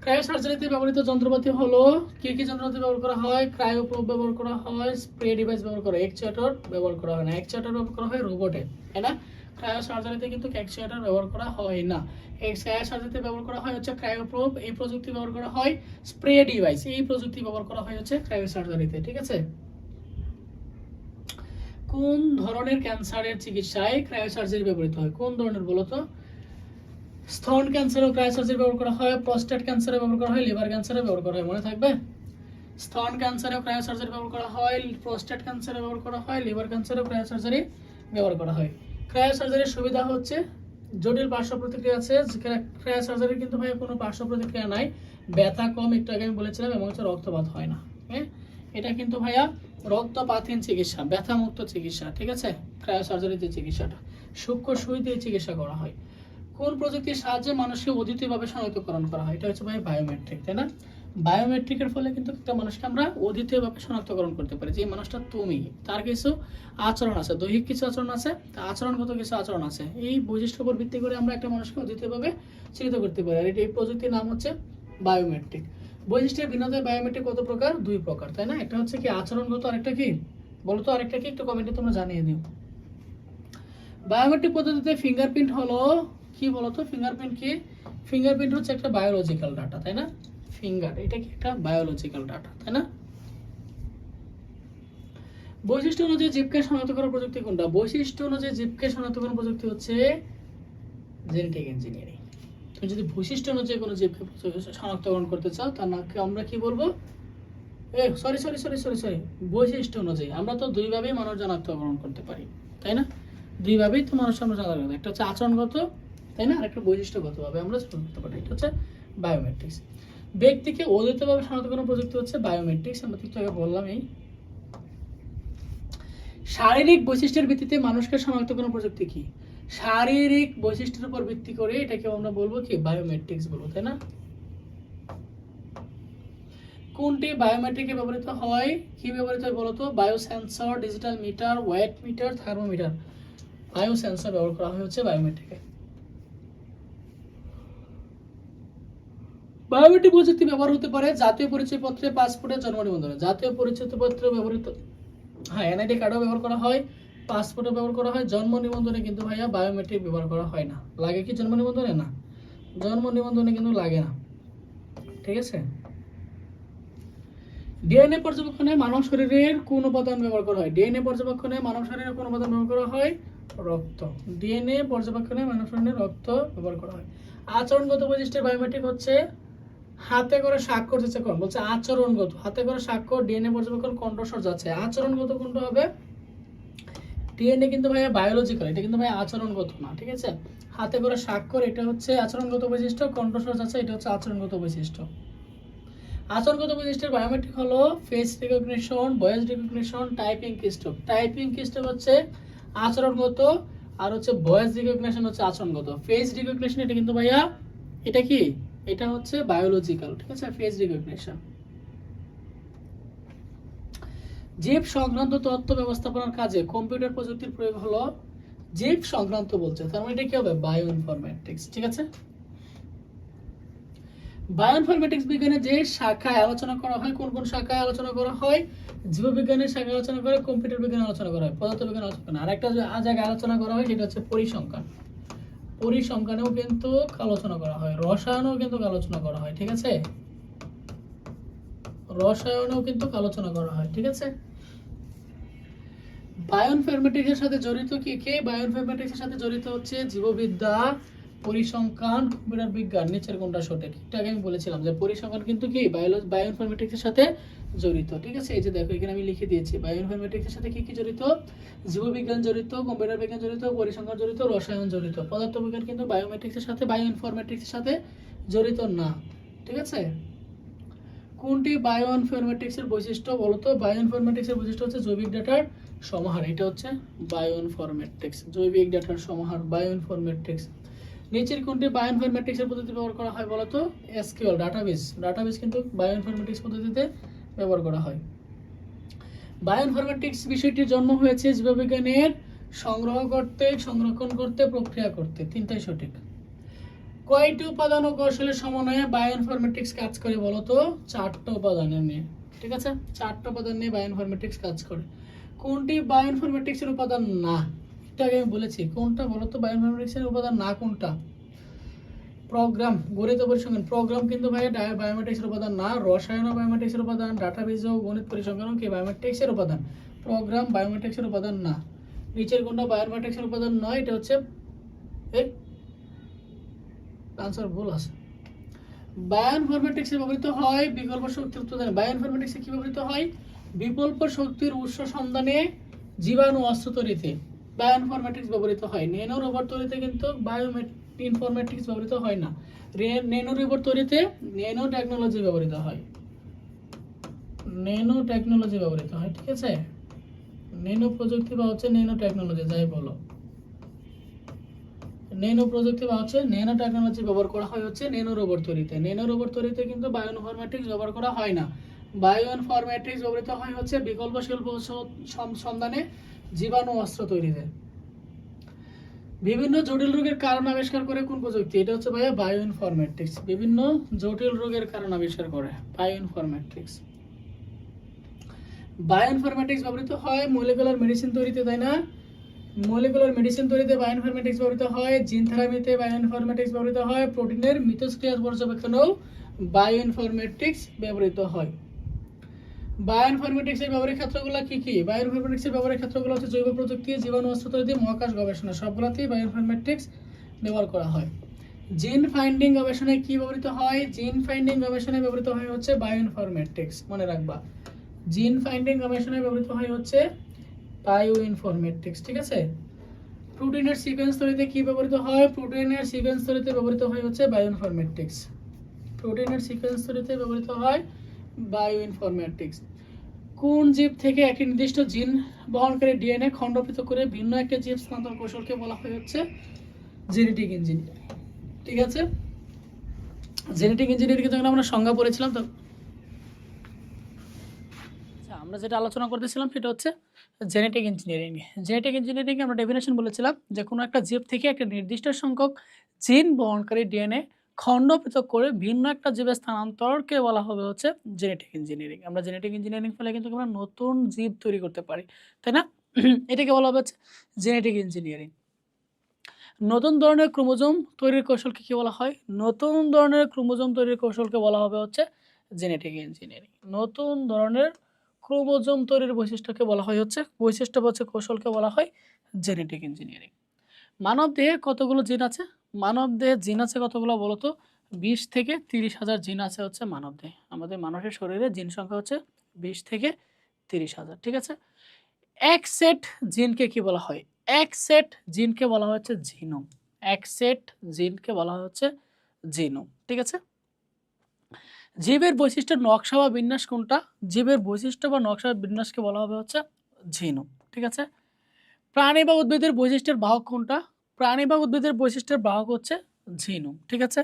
ক্রায়োসার্জারিতে ব্যবহৃত যন্ত্রপাতি হলো, কি কি যন্ত্রপাতি ব্যবহার করা হয়? ক্রায়োপ্রোব ব্যবহার করা হয়, স্প্রে ডিভাইস ব্যবহার করা হয়, অ্যাকচুয়েটর ব্যবহার করা হয় না, অ্যাকচুয়েটর ব্যবহার করা হয় রোবটে, তাই না? ক্রায়োসার্জারিতে কিন্তু অ্যাকচুয়েটর ব্যবহার করা হয় না। এই ক্রায়োসার্জারিতে ব্যবহার করা হয় হচ্ছে ক্রায়োপ্রোব, এই প্রযুক্তি ব্যবহার করা হয়, স্প্রে ডিভাইস, এই প্রযুক্তি ব্যবহার করা হয় হচ্ছে ক্রায়োসার্জারিতে। ঠিক আছে, কোন ধরনের ক্যান্সারের চিকিৎসায় ক্রায়োসার্জারি ব্যবহৃত হয়? কোন ধরনের বলো তো? স্তন ক্যান্সারেও ক্রায়োসার্জারি ব্যবহার করা হয়, প্রস্টেট ক্যান্সারে ব্যবহার করা হয়, লিভার ক্যান্সারে ব্যবহার করা হয়, মনে থাকবে। স্তন ক্যান্সারেও ক্রায়োসার্জারি ব্যবহার করা হয়, প্রস্টেট ক্যান্সারে ব্যবহার করা হয়, লিভার ক্যান্সারেও ক্রায়োসার্জারি ব্যবহার করা হয়। ক্রায়োসার্জারির সুবিধা হচ্ছে জটিল পার্শ্ব প্রতিক্রিয়া আছে, ক্রায়োসার্জারির কিন্তু ভাই কোনো পার্শ্ব প্রতিক্রিয়া নাই, ব্যথা কম, একটু আগে আমি বলেছিলাম, এবং হচ্ছে রক্তপাত হয় না। হ্যাঁ, এটা কিন্তু ভাইয়া রক্তপাতহীন চিকিৎসা, ব্যথামুক্ত চিকিৎসা। ঠিক আছে, ক্রায়োসার্জারির যে চিকিৎসাটা সূক্ষ্ম সুই দিয়ে চিকিৎসা করা হয়। কোন প্রযুক্তির সাহায্যে মানুষকে অদ্বিতীয়ভাবে শনাক্তকরণ করা হয়? এটা হচ্ছে ভাই বায়োমেট্রিক, তাই না? বায়োমেট্রিকের ফলে কিন্তু একটা মানুষকে আমরা অদ্বিতীয়ভাবে শনাক্তকরণ করতে পারি যে এই মানুষটা তুমি, তার কিছু আচরণ আছে, দৈহিক কিছু আচরণ আছে, তার আচরণগত কিছু আচরণ আছে, এই বৈশিষ্ট্যের উপর ভিত্তি করে আমরা একটা মানুষকে অদ্বিতীয়ভাবে চিহ্নিত করতে পারি। আর এই প্রযুক্তির নাম হচ্ছে বায়োমেট্রিক। বৈশিষ্ট্যের ভিন্নতায় বায়োমেট্রিক কত প্রকার? দুই প্রকার, তাই না? একটা হচ্ছে কি আচরণগত, আরেকটা কি বলো তো? আরেকটা কি একটু কমেন্টে তোমরা জানিয়ে দিও। বায়োমেট্রিক পদ্ধতিতে ফিঙ্গারপ্রিন্ট হলো কি বলতো? ফিঙ্গারপ্রিন্ট কি? ফিঙ্গারপ্রিন্ট হচ্ছে একটা বায়োলজিক্যাল ডাটা, তাই না? ফিঙ্গার, এটা কি একটা বায়োলজিক্যাল ডাটা, তাই না? বৈশিষ্ট্য অনুযায়ী জীবকে শনাক্ত করার প্রযুক্তি কোনটা? বৈশিষ্ট্য অনুযায়ী জীবকে শনাক্ত করার প্রযুক্তি হচ্ছে জেনেটিক ইঞ্জিনিয়ারিং। তুমি যদি বৈশিষ্ট্য অনুযায়ী কোনো জীবকে শনাক্তকরণ করতে চাও, তার নামকে আমরা কি বলবো? সরি, বৈশিষ্ট্য অনুযায়ী। আমরা তো দুইভাবেই মানুষ শনাক্তকরণ করতে পারি, তাই না? দুইভাবেই তো মানুষ আমরা শনাক্ত, একটা হচ্ছে আচরণগত, তাই না? আর একটা বৈশিষ্ট্যগতভাবে আমরা শনাক্ত করতে পারি, এটা হচ্ছে বায়োমেট্রিক্স। ব্যক্তিকে অদ্বিতীয়ভাবে শনাক্তকরণ প্রযুক্তি হচ্ছে বায়োমেট্রিক্স, আমরা একটু আগে বললাম। এই শারীরিক বৈশিষ্ট্যের ভিত্তিতে মানুষকে শনাক্তকরণ প্রযুক্তি কি? শারীরিক বৈশিষ্ট্যের উপর ভিত্তি করে এটাকে আমরা বলবো কি? বায়োমেট্রিক্স বলবো, তাই না? কোনটি বায়োমেট্রিকে ব্যবহৃত হয়? কি ব্যবহৃত হয় বলতো? Biosensor, digital meter, weight meter, thermometer. Biosensor ব্যবহার করা হয় হচ্ছে বায়োমেট্রিকে। বায়োমেট্রিক প্রযুক্তি ব্যবহার হতে পারে জাতীয় পরিচয়পত্রে, পাসপোর্টে, জন্ম নিবন্ধনে। জাতীয় পরিচয়পত্র ব্যবহৃত, হ্যাঁ, এনআইডি কার্ডও ব্যবহার করা হয়, পাসপোর্টও ব্যবহার করা হয়, জন্ম নিবন্ধনে কিন্তু ভাইয়া বায়োমেট্রিক ব্যবহার করা হয় না। লাগে কি জন্ম নিবন্ধনে? না, জন্ম নিবন্ধনে কিন্তু লাগে না। ঠিক আছে, ডিএনএ পর্যবেক্ষণে মানব শরীরের কোন উপাদান ব্যবহার করা হয়? ডিএনএ পর্যবেক্ষণে মানব শরীরের কোন উপাদান ব্যবহার করা হয়? রক্ত। ডিএনএ পর্যবেক্ষণে মানব শরীরে রক্ত ব্যবহার করা হয়। আচরণগত বৈশিষ্ট্যের বায়োমেট্রিক হচ্ছে হাতে করে স্বাক্ষর দিচ্ছে কোন, বলছে আচরণগত, হাতে করে স্বাক্ষর ডিএনএ পর্যবেক্ষণ কণ্ঠস্বর যাচ্ছে, আচরণগত কোনটা হবে? ডিএনএ কিন্তু ভাইয়া বায়োলজিক্যাল, এটা কিন্তু ভাইয়া আচরণগত না, ঠিক আছে। হাতে করে স্বাক্ষর এটা হচ্ছে আচরণগত বৈশিষ্ট্য, কণ্ঠস্বর যাচ্ছে এটা হচ্ছে আচরণগত বৈশিষ্ট্য। আচরণগত বৈশিষ্ট্যের বায়োমেট্রিক হলো face recognition, voice recognition, typing keystroke. Typing keystroke হচ্ছে আচরণগত, আর হচ্ছে ভয়েস রিকগনিশন হচ্ছে আচরণগত। ফেস রিকগনিশন এটা কিন্তু ভাইয়া, এটা কি, এটা হচ্ছে বায়োলজিক্যাল, ঠিক আছে। Face recognition. জীব সংক্রান্ত তথ্য ব্যবস্থাপনার কাজে কম্পিউটার প্রযুক্তির প্রয়োগ হলো, জীব সংক্রান্ত বলছে, তার মানে এটা কি হবে? বায়ো ইনফরমেটিক্স, ঠিক আছে। বায়োইনফরমেটিক্স বিজ্ঞানে যে শাখায় আলোচনা করা হয়, কোন কোন শাখায় আলোচনা করা হয়? জীববিজ্ঞানের শাখায় আলোচনা করে, কম্পিউটার বিজ্ঞানে আলোচনা করা হয়, পদার্থবিজ্ঞানে আলোচনা করা হয়। আরেকটা জায়গায় আলোচনা করা হয় সেটা হচ্ছে পরিসংখ্যান। পরিসংখ্যানেও কিন্তু আলোচনা করা হয়, রসায়নেও কিন্তু আলোচনা করা হয়, ঠিক আছে। রসায়নেও কিন্তু আলোচনা করা হয়, ঠিক আছে। বায়োইনফরমেটিক্সের সাথে জড়িত কি কে? বায়োইনফরমেটিক্সের সাথে জড়িত হচ্ছে জীববিদ্যা, পরিসংখ্যান, কম্পিউটার বিজ্ঞান। নিচের কোনটা সঠিক? একটু আগে আমি বলেছিলাম যে পরিসংখ্যান কিন্তু কি বায়োইনফরমেটিক্সের সাথে জড়িত, ঠিক আছে। এই যে দেখো এখানে আমি লিখে দিয়েছি, বায়োইনফরমেটিক্সের সাথে কি কি জড়িত? জীববিজ্ঞান জড়িত, কম্পিউটার বিজ্ঞান জড়িত, পরিসংখ্যান জড়িত, রসায়ন জড়িত। পদার্থবিজ্ঞান কিন্তু বায়োমেট্রিক্সের সাথে, বায়োইনফরমেটিক্সের সাথে জড়িত না, ঠিক আছে। কোনটি বায়োইনফরমেটিক্সের বৈশিষ্ট্য বলো তো? বায়োইনফরমেটিক্সের বৈশিষ্ট্য হচ্ছে জৈবিক ডাটার সমাহার, এটা হচ্ছে বায়োইনফরমেটিক্স, জৈবিক ডাটার সমাহার, বায়োইনফরমেটিক্স। নিচের কোনটি বায়োইনফরমেটিক্সের পদ্ধতি ব্যবহার করা হয় বলো তো? SQL, database. ডাটাবেস কিন্তু বায়োইনফরমেটিক্স পদ্ধতিতে ব্যবহার করা হয়। বায়োইনফরমেটিক্স বিষয়টির জন্ম হয়েছে জীববিজ্ঞানের সংগ্রহ করতে, সংরক্ষণ করতে, প্রক্রিয়া করতে। তিনটাই সঠিক। কয়টি উপাদান ও কৌশলের সমন্বয়ে বায়োইনফরমেটিক্স কাজ করে বলো তো? 4টা উপাদানের নিয়ে, ঠিক আছে। 4টা উপাদান নিয়ে বায়োইনফরমেটিক্স কাজ করে। কোনটি বায়োইনফরমেটিক্সের উপাদান না? এটা আগে আমি বলেছি, কোনটা বলো তো বায়োইনফরমেটিক্সের উপাদান না? কোনটা? প্রোগ্রাম, গণিত পরিসংখ্যান। প্রোগ্রাম কিন্তু ভাই বায়োমেট্রিক্সের উপাদান না। রসায়ন বায়োমেট্রিক্সের উপাদান, ডাটাবেজ ও গণিত পরিসংখ্যান কি বায়োমেট্রিক্সের উপাদান? প্রোগ্রাম বায়োমেট্রিক্সের উপাদান না। নিচের কোনটা বায়োমেট্রিক্সের উপাদান নয়? এটা হচ্ছে আনসার ভুল আছে। বায়োইনফরমেটিক্সে ব্যবহৃত হয় বিকল্প শক্তির উৎপাদনে। বায়োইনফরমেটিক্সে কি ব্যবহৃত হয়? বিকল্প শক্তির উৎস সন্ধানে, জীবাণু অস্ত্র তৈরিতে বায়োইনফরমেটিক্স ব্যবহৃত হয়। ন্যানো রোবট তৈরিতে কিন্তু বায়োইনফরমেটিক্স ব্যবহৃত হয় না। ন্যানো রোবট তৈরিতে ন্যানো টেকনোলজি ব্যবহৃত হয়, ন্যানো টেকনোলজি ব্যবহৃত হয়, ঠিক আছে। ন্যানো প্রযুক্তি বা হচ্ছে ন্যানো টেকনোলজি, যাই বলো, ন্যানো প্রযুক্তি বা হচ্ছে ন্যানো টেকনোলজি ব্যবহার করা হয় হচ্ছে ন্যানো রোবট তৈরিতে। ন্যানো রোবট তৈরিতে কিন্তু বায়োইনফরমেটিক্স ব্যবহার করা হয় না। বায়োইনফরমেটিক্স ব্যবহৃত হয় হচ্ছে বিকল্প শিল্প সন্ধানে, জীবাণু অস্ত্র তৈরিতে। বিভিন্ন জটিল রোগের কারণ আবিষ্কার করে কোন প্রযুক্তি? এটা হচ্ছে ভাইয়া বায়োইনফরমেটিক্স। বিভিন্ন জটিল রোগের কারণ আবিষ্কার করে বায়োইনফরমেটিক্স। বায়োইনফরমেটিক্স ব্যবহৃত হয় মলিকুলার মেডিসিন তৈরিতে, তাই না? মলিকুলার মেডিসিন তৈরিতে বায়োইনফরমেটিক্স ব্যবহৃত হয়। জিন থেরাপিতে বায়োইনফরমেটিক্স ব্যবহৃত হয়। প্রোটিনের মিথস্ক্রিয়া পর্যবেক্ষণেও বায়োইনফরমেটিক্স ব্যবহৃত হয়। বায়োইনফরমেটিক্সের ব্যবহারিক ক্ষেত্রগুলো কি কি? বায়োইনফরমেটিক্সের ব্যবহারিক ক্ষেত্রগুলো হচ্ছে জৈব প্রযুক্তি, জীবাণু অস্ত্র তৈরি, মহাকাশ গবেষণা। সবগুলোতেই বায়োইনফরমেটিক্স ব্যবহার করা হয়। জিন ফাইন্ডিং গবেষণায় কি ব্যবহৃত হয়? জিন ফাইন্ডিং গবেষণায় ব্যবহৃত হয় হচ্ছে বায়োইনফরমেটিক্স, মনে রাখবা। জিন ফাইন্ডিং গবেষণায় ব্যবহৃত হয় হচ্ছে বায়োইনফরমেটিক্স, ঠিক আছে। প্রোটিনের সিকোয়েন্স তৈরিতে কি ব্যবহৃত হয়? প্রোটিনের সিকোয়েন্স তৈরিতে ব্যবহৃত হয় হচ্ছে বায়োইনফরমেটিক্স। প্রোটিনের সিকোয়েন্স তৈরিতে ব্যবহৃত হয় বায়োইনফরমেটিক্স। কোন জীব থেকে একটি নির্দিষ্ট জিন বহনকারী ডিএনএ খণ্ড পৃথক করে ভিন্ন একটা জীব স্থানান্তর কৌশলকে বলা হয় হচ্ছে জেনেটিক ইঞ্জিনিয়ারিং, ঠিক আছে। জেনেটিক ইঞ্জিনিয়ারিং যখন আমরা সংজ্ঞা পড়েছিলাম তো আমরা যেটা আলোচনা করতেছিলাম সেটা হচ্ছে জেনেটিক ইঞ্জিনিয়ারিং। জেনেটিক ইঞ্জিনিয়ারিং আমরা ডেফিনেশন বলেছিলাম যে কোনো একটা জীব থেকে একটা নির্দিষ্ট সংখ্যক জিন বহনকারী ডিএনএ খণ্ড পৃথক করে ভিন্ন একটা জীবের স্থানান্তরকে বলা হবে হচ্ছে জেনেটিক ইঞ্জিনিয়ারিং। আমরা জেনেটিক ইঞ্জিনিয়ারিং ফলে কিন্তু আমরা নতুন জীব তৈরি করতে পারি, তাই না? এটাকে বলা হবে হচ্ছে জেনেটিক ইঞ্জিনিয়ারিং। নতুন ধরনের ক্রোমোজোম তৈরির কৌশলকে কি বলা হয়? নতুন ধরনের ক্রোমোজোম তৈরির কৌশলকে বলা হবে হচ্ছে জেনেটিক ইঞ্জিনিয়ারিং। নতুন ধরনের ক্রোমোজোম তৈরির বৈশিষ্ট্যকে বলা হয় হচ্ছে কৌশলকে বলা হয় জেনেটিক ইঞ্জিনিয়ারিং। মানব দেহে কতগুলো জিন আছে? মানব দেহে জিন আছে কতগুলো বলো তো? 20 থেকে 30,000 জিন আছে হচ্ছে মানবদেহে। আমাদের মানুষের শরীরে জিন সংখ্যা হচ্ছে 20 থেকে 30,000, ঠিক আছে? এক সেট জিনকে কি বলা হয়? এক সেট জিনকে বলা হচ্ছে জিনোম। এক সেট জিনকে বলা হচ্ছে জিনোম, ঠিক আছে? জীবের বৈশিষ্ট্যের নকশা বা বিন্যাস কোনটা? জীবের বৈশিষ্ট্য বা নকশা বা বিন্যাসকে বলা হবে হচ্ছে জিনোম, ঠিক আছে? প্রাণী বা উদ্ভিদের বৈশিষ্ট্যের বাহক কোনটা? প্রাণী বা উদ্ভিদের বৈশিষ্ট্যের বাহক হচ্ছে জিনোম, ঠিক আছে?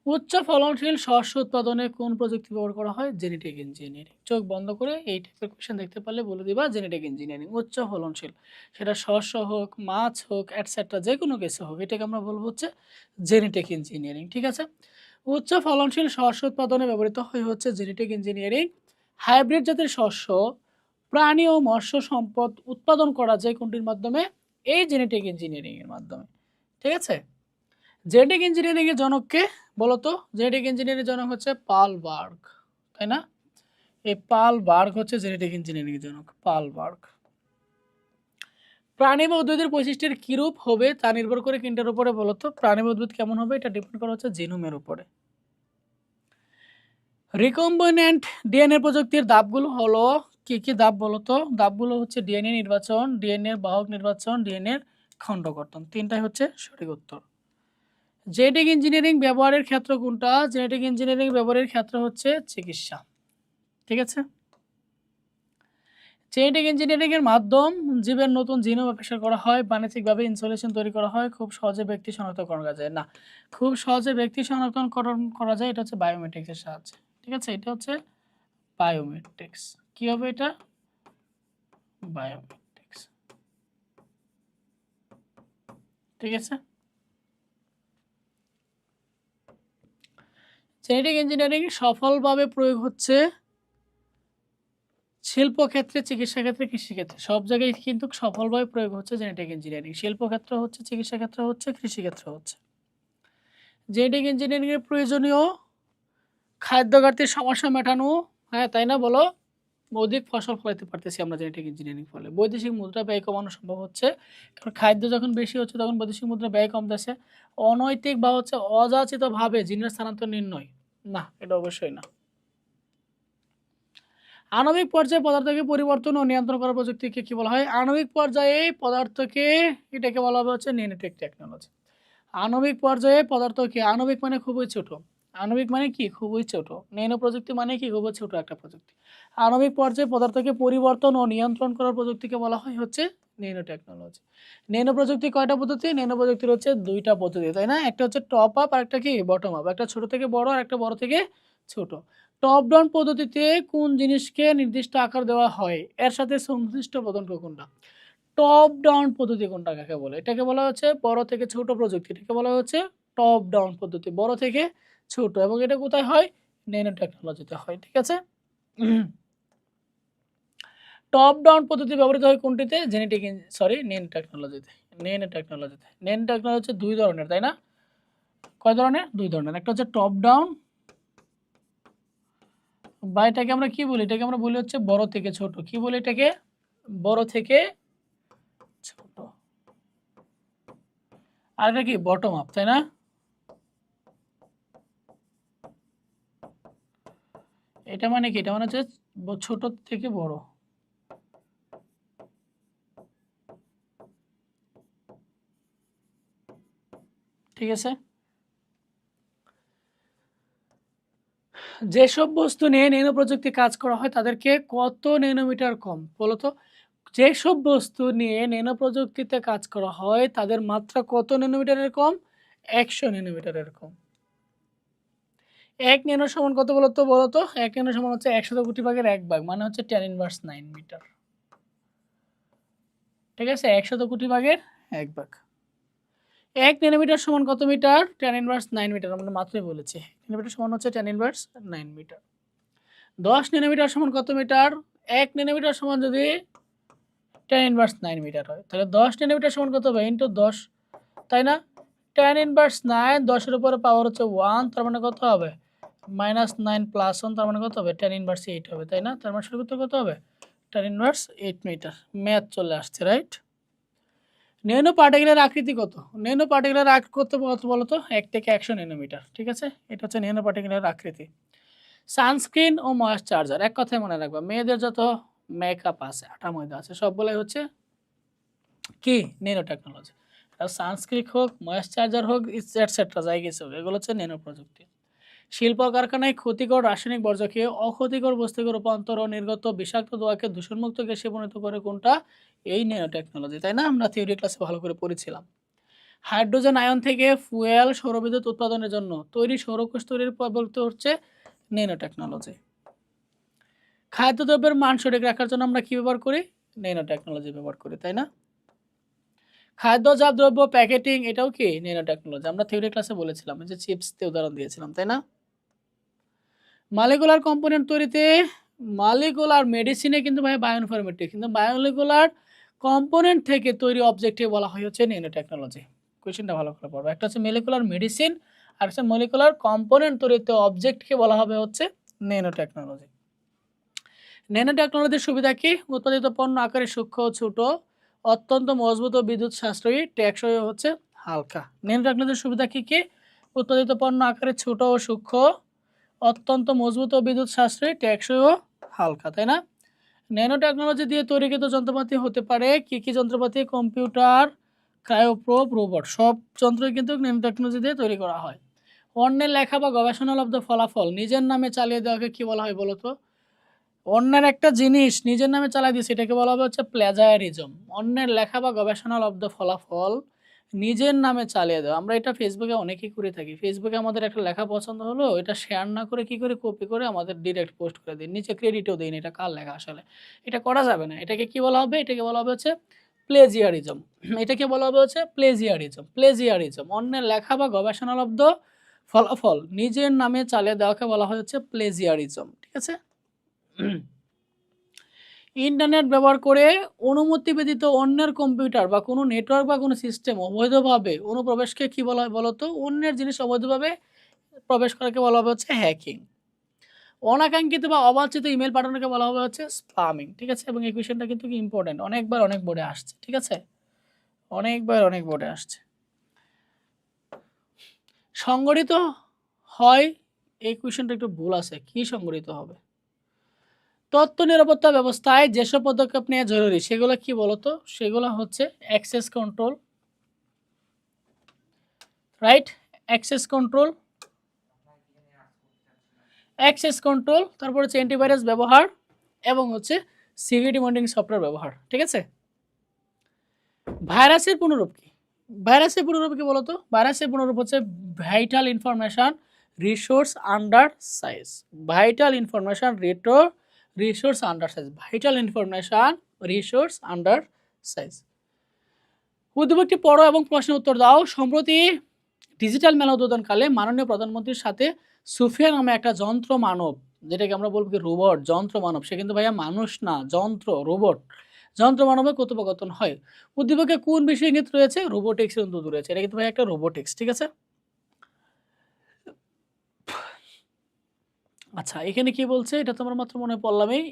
উচ্চ ফলনশীল শস্য উৎপাদনে কোন প্রযুক্তি ব্যবহার করা হয়? Genetic engineering. চোখ বন্ধ করে এই টাইপের কোয়েশ্চেন দেখতে পারলে বলে দিবা জেনেটিক ইঞ্জিনিয়ারিং। উচ্চ ফলনশীল, সেটা শস্য হোক, মাছ হোক, এটসেট্রা যে কোনো কিছু হোক, এটাকে আমরা বলবো হচ্ছে জেনেটিক ইঞ্জিনিয়ারিং, ঠিক আছে? উচ্চ ফলনশীল শস্য উৎপাদনে ব্যবহৃত হয় হচ্ছে জেনেটিক ইঞ্জিনিয়ারিং। হাইব্রিড জাতের শস্য, প্রাণী ও মৎস্য সম্পদ উৎপাদন করা যায় কোনটির মাধ্যমে? এই জেনেটিক ইঞ্জিনিয়ারিং এর মাধ্যমে, ঠিক আছে? জেনেটিক ইঞ্জিনিয়ারিং এর জনককে বলতো? জেনেটিক ইঞ্জিনিয়ারিং জনক হচ্ছে পাল বার্গ, তাই না? এই পাল বার্গ হচ্ছে জেনেটিক ইঞ্জিনিয়ারিং এর জনক, পাল বার্গ। প্রাণী বা উদ্ভিদের বৈশিষ্ট্যের কিরূপ হবে তা নির্ভর করে কোনটার উপরে বলতো? প্রাণী বা উদ্ভিদ কেমন হবে এটা ডিপেন্ড করা হচ্ছে জিনোমের উপরে। রিকম্বিনেন্ট ডিএনএ প্রযুক্তির ধাপগুলো হলো কি কি ধাপ বলতো? ধাপগুলো হচ্ছে ডিএনএ নির্বাচন, ডিএনএ বাহক নির্বাচন, ডিএনএ খণ্ড গঠন। তিনটাই হচ্ছে সঠিক উত্তর। জেনেটিক ইঞ্জিনিয়ারিং ব্যবহারের ক্ষেত্র কোনটা? জেনেটিক ইঞ্জিনিয়ারিং ব্যবহারের ক্ষেত্র হচ্ছে চিকিৎসা, ঠিক আছে? জেনেটিক ইঞ্জিনিয়ারিং এর মাধ্যম জীবের নতুন জিনোম আবিষ্কার করা হয়, বাণিজ্যিকভাবে ইনসুলেশন তৈরি করা হয়, খুব সহজে ব্যক্তি শনাক্ত করা যায় না। খুব সহজে ব্যক্তি শনাক্তকরণ করা যায়, এটা হচ্ছে বায়োমেট্রিক্সের সাহায্যে, ঠিক আছে? এটা হচ্ছে বায়োমেট্রিক্স। কি হবে এটা? বায়োমেট্রিক্স, ঠিক আছে? জেনেটিক ইঞ্জিনিয়ারিং সফলভাবে প্রয়োগ হচ্ছে শিল্পক্ষেত্রে, চিকিৎসা ক্ষেত্রে, কৃষিক্ষেত্রে, সব জায়গায় কিন্তু সফলভাবে প্রয়োগ হচ্ছে জেনেটিক ইঞ্জিনিয়ারিং। শিল্পক্ষেত্র হচ্ছে, চিকিৎসা ক্ষেত্র হচ্ছে, কৃষিক্ষেত্র হচ্ছে। জেনেটিক ইঞ্জিনিয়ারিং এর প্রয়োজনীয় খাদ্য ঘাটতির সমস্যা মেটানো, হ্যাঁ তাই না বলো? অধিক ফসল ফলাতে পারতেছি আমরা জেনেটিক ইঞ্জিনিয়ারিং ফলে। বৈদেশিক মুদ্রা ব্যয় কমানো সম্ভব হচ্ছে, কারণ খাদ্য যখন বেশি হচ্ছে তখন বৈদেশিক মুদ্রা ব্যয় কমতেছে। অনৈতিক বা হচ্ছে অযাচিতভাবে জিনের স্থানান্তর নির্ণয়, না এটা অবশ্যই না। আণবিক পর্যায়ে পদার্থকে পরিবর্তন ও নিয়ন্ত্রণ করার প্রযুক্তিকে কি বলা হয়? আণবিক পর্যায়ে পদার্থকে, এটাকে বলা হবে হচ্ছে ন্যানোটেক টেকনোলজি। আণবিক পর্যায়ে পদার্থকে, আণবিক মানে খুবই ছোট, আণবিক মানে কি? খুবই ছোট। ন্যানো প্রযুক্তি মানে কি? খুবই ছোট একটা প্রযুক্তি। আণবিক পর্যায়ে পদার্থকে পরিবর্তন ও নিয়ন্ত্রণ করার প্রযুক্তিকে বলা হয় হচ্ছে ন্যানো টেকনোলজি। ন্যানো প্রযুক্তি কয়টা পদ্ধতি? ন্যানো প্রযুক্তির হচ্ছে দুইটা পদ্ধতি, তাই না? একটা হচ্ছে টপ আপ আর একটা কি বটম আপ। একটা ছোট থেকে বড় আর একটা বড় থেকে ছোট। টপ ডাউন পদ্ধতিতে কোন জিনিসকে নির্দিষ্ট আকার দেওয়া হয়? এর সাথে সংশ্লিষ্ট পদার্থ কোনটা? টপ ডাউন পদ্ধতি কোনটা কাকে বলে? এটাকে বলা হচ্ছে বড় থেকে ছোট প্রযুক্তি। এটাকে বলা হচ্ছে টপ ডাউন পদ্ধতি, বড় থেকে ছোট। এবং এটা কোথায় হয়? ন্যানো টেকনোলজিতে হয়, ঠিক আছে? টপ ডাউন পদ্ধতি ব্যবহৃত হয় কোনটিতে? জেনেটিক ন্যানো টেকনোলজিতে। ন্যানো টেকনোলজিতে। ন্যানো টেকনোলজি হচ্ছে দুই ধরনের, তাই না? কয় ধরনের? দুই ধরনের। একটা হচ্ছে টপ ডাউন, বা এটাকে আমরা কি বলি? এটাকে আমরা বলি হচ্ছে বড় থেকে ছোট। কি বলি এটাকে? বড় থেকে ছোট। আর এটা কি? বটম আপ, তাই না? এটা মানে কি? এটা মানে হচ্ছে ছোট থেকে বড়, ঠিক আছে? যেসব বস্তু নিয়ে ন্যানো প্রযুক্তি কাজ করা হয় তাদেরকে কত ন্যানোমিটার কম বলো তো? যেসব বস্তু নিয়ে ন্যানো প্রযুক্তিতে কাজ করা হয় তাদের মাত্রা কত ন্যানোমিটারের কম? 100 ন্যানোমিটারের কম। 1 ন্যানো সমান কত বলো তো? বলো তো 1 ন্যানো সমান হচ্ছে 100 কোটি ভাগের 1 ভাগ, মানে হচ্ছে 10⁻৯ মিটার, ঠিক আছে? 100 কোটি ভাগের 1 ভাগ। 1 ন্যানোমিটার সমান কত মিটার? 10⁻৯ মিটার। আমরা মাত্রই বলেছি ন্যানোমিটার সমান হচ্ছে 10⁻৯ মিটার। 10 ন্যানোমিটার সমান কত মিটার? 1 ন্যানোমিটার সমান যদি 10⁻৯ মিটার হয়, তাহলে 10 ন্যানোমিটার সমান কত হবে? ইন্টু 10, তাই না? 10⁻৯, 10-এর উপরে পাওয়ার হচ্ছে 1, তার মানে কত হবে? -9 + 1, তার মানে কত হবে? 10⁻8 হবে, তাই না? তার মানে সঠিক উত্তর কত হবে? 10⁻8 মিটার। ম্যাথ চলে আসছে, রাইট? ন্যানো পার্টিকেলের আকৃতি কত? ন্যানো পার্টিকেলের কত বলো তো? 1 থেকে 100 ন্যানোমিটার। ঠিক আছে? এটা হচ্ছে ন্যানো পার্টিকেলের আকৃতি। সানস্ক্রিন ও ময়েশ্চারাইজার এক কথায় মনে রাখবা, মেয়েদের যত মেকআপ আছে, আটা ময়দা আছে, সবগুলাই হচ্ছে কি? Nano technology. সানস্ক্রিন হোক, ময়েশ্চারাইজার হোক, এটসেট্রা যাই কিছু হোক, এগুলো হচ্ছে ন্যানো প্রযুক্তি। শিল্প কারখানায় ক্ষতিকর রাসায়নিক বর্জ্যকে অক্ষতিকর বস্তুকে রূপান্তর ও নির্গত বিষাক্ত ধোঁয়াকে দূষণমুক্ত গ্যাসে পরিণত করে কোনটা? এই ন্যানো টেকনোলজি, তাই না? আমরা থিওরি ক্লাসে ভালো করে পড়েছিলাম। হাইড্রোজেন আয়ন থেকে ফুয়েল সৌরবিদ্যুৎ উৎপাদনের জন্য তৈরি সৌরকোষ তৈরির ব্যবহৃত হচ্ছে ন্যানো টেকনোলজি। খাদ্যদ্রব্যের মান সঠিক রাখার জন্য আমরা কি ব্যবহার করি? ন্যানো টেকনোলজি ব্যবহার করি, তাই না? খাদ্যজাত দ্রব্য প্যাকেটিং, এটাও কি ন্যানো টেকনোলজি? আমরা থিওরি ক্লাসে বলেছিলাম, যে চিপস দিয়ে উদাহরণ দিয়েছিলাম, তাই না? মলিকুলার কম্পোনেন্ট তৈরিতে, মলিকুলার মেডিসিনে কিন্তু ভাই বায়োইনফরমেটিক, কিন্তু বায়োমলিকুলার কম্পোনেন্ট থেকে তৈরি অবজেক্টে বলা হয় হচ্ছে ন্যানো টেকনোলজি। কোয়েশ্চেনটা ভালো করে পড়বে। একটা হচ্ছে মলিকুলার মেডিসিন, আর একটা মলিকুলার কম্পোনেন্ট তৈরিতে অবজেক্টকে বলা হবে হচ্ছে ন্যানো টেকনোলজি। ন্যানো টেকনোলজির সুবিধা কি? উৎপাদিত পণ্য আকারে সূক্ষ্ম ও ছোট, অত্যন্ত মজবুত ও বিদ্যুৎ সাশ্রয়ী, টেকসই হচ্ছে হালকা। ন্যানো টেকনোলজির সুবিধা কি কি? উৎপাদিত পণ্য আকারে ছোট ও সূক্ষ্ম, অত্যন্ত মজবুত ও বিদ্যুৎ সাশ্রয়ী, টেকসই ও হালকা, তাই না? ন্যানো টেকনোলজি দিয়ে তৈরিকৃত যন্ত্রপাতি হতে পারে কি কি যন্ত্রপাতি? কম্পিউটার, ক্রায়োপ্রোব, রোবট, সব যন্ত্রই কিন্তু ন্যানো টেকনোলজি দিয়ে তৈরি করা হয়। অন্যের লেখা বা গবেষণালব্ধ ফলাফল নিজের নামে চালিয়ে দেওয়াকে কি বলা হয় বলো তো? অন্যের একটা জিনিস নিজের নামে চালিয়ে দিচ্ছে, এটাকে বলা হবে হচ্ছে প্লেজারিজম। অন্যের লেখা বা গবেষণালব্ধ ফলাফল নিজের নামে চালিয়ে দেওয়া। আমরা এটা ফেসবুকে অনেকেই করে থাকি। ফেসবুকে আমাদের একটা লেখা পছন্দ হলো, এটা শেয়ার না করে কি করে কপি করে আমাদের ডিরেক্ট পোস্ট করে দিই, নিচে ক্রেডিটও দিই না, এটা কার লেখা আসলে। এটা করা যাবে না। এটাকে কি বলা হবে? এটাকে বলা হবে হচ্ছে প্লেজিয়ারিজম। এটাকে বলা হবে হচ্ছে প্লেজিয়ারিজম। প্লেজিয়ারিজম, অন্যের লেখা বা গবেষণালব্ধ ফলাফল নিজের নামে চালিয়ে দেওয়াকে বলা হয় হচ্ছে প্লেজিয়ারিজম। ঠিক আছে? ইন্টারনেট ব্যবহার করে অনুমতি ব্যতীত অন্যের কম্পিউটার বা কোনো নেটওয়ার্ক বা কোনো সিস্টেম অবৈধভাবে অনুপ্রবেশকে কি বলা হয় বলো তো? অন্যের জিনিস অবৈধভাবে প্রবেশ করাকে বলা হবে হচ্ছে হ্যাকিং। অনাকাঙ্ক্ষিত বা অবাঞ্ছিত ইমেল পাঠানোকে বলা হবে হচ্ছে স্পামিং। ঠিক আছে? এবং এই কোয়েশ্চেনটা কিন্তু কি ইম্পর্টেন্ট, অনেকবার অনেক বোর্ডে আসছে। ঠিক আছে? অনেকবার অনেক বোর্ডে আসছে। সংগঠিত হয়, এই কোয়েশ্চেনটা একটু ভুল আছে। কি সংগঠিত হবে? তথ্য নিরাপত্তা ব্যবস্থায় যেসব পদক্ষেপ নেওয়া জরুরি সেগুলো কি বলতো? সেগুলো হচ্ছে access control, right? Access control, access control, তারপর হচ্ছে অ্যান্টিভাইরাস ব্যবহার এবং হচ্ছে সিকিউরিটি মনিটরিং সফটওয়্যার ব্যবহার। ঠিক আছে? ভাইরাসের পুনরূপ কি? ভাইরাসের পুনরূপ কি বলতো? ভাইরাসের পুনরূপ হচ্ছে vital information resource under siege. Vital information resource under siege. Vital information resource under siege. উদ্দীপকটি পড়ো এবং প্রশ্নের উত্তর দাও। সম্প্রতি ডিজিটাল মেলা উদ্বোধনকালে মাননীয় প্রধানমন্ত্রীর সাথে সুফিয়া নামে একটা যন্ত্র মানব, যেটাকে আমরা বলবো কি রোবট, যন্ত্র মানব, সে কিন্তু ভাইয়া মানুষ না, যন্ত্র, রোবট, যন্ত্র মানবের কথোপকথন হয়। উদ্দীপকে কোন বিষয় ইঙ্গিত রয়েছে? রোবোটিক্স কিন্তু রয়েছে। এটা কিন্তু ভাই একটা রোবোটিক্স। ঠিক আছে? আচ্ছা, এখানে কি বলছে? এটা তোমার মাত্র মনে পড়লামই।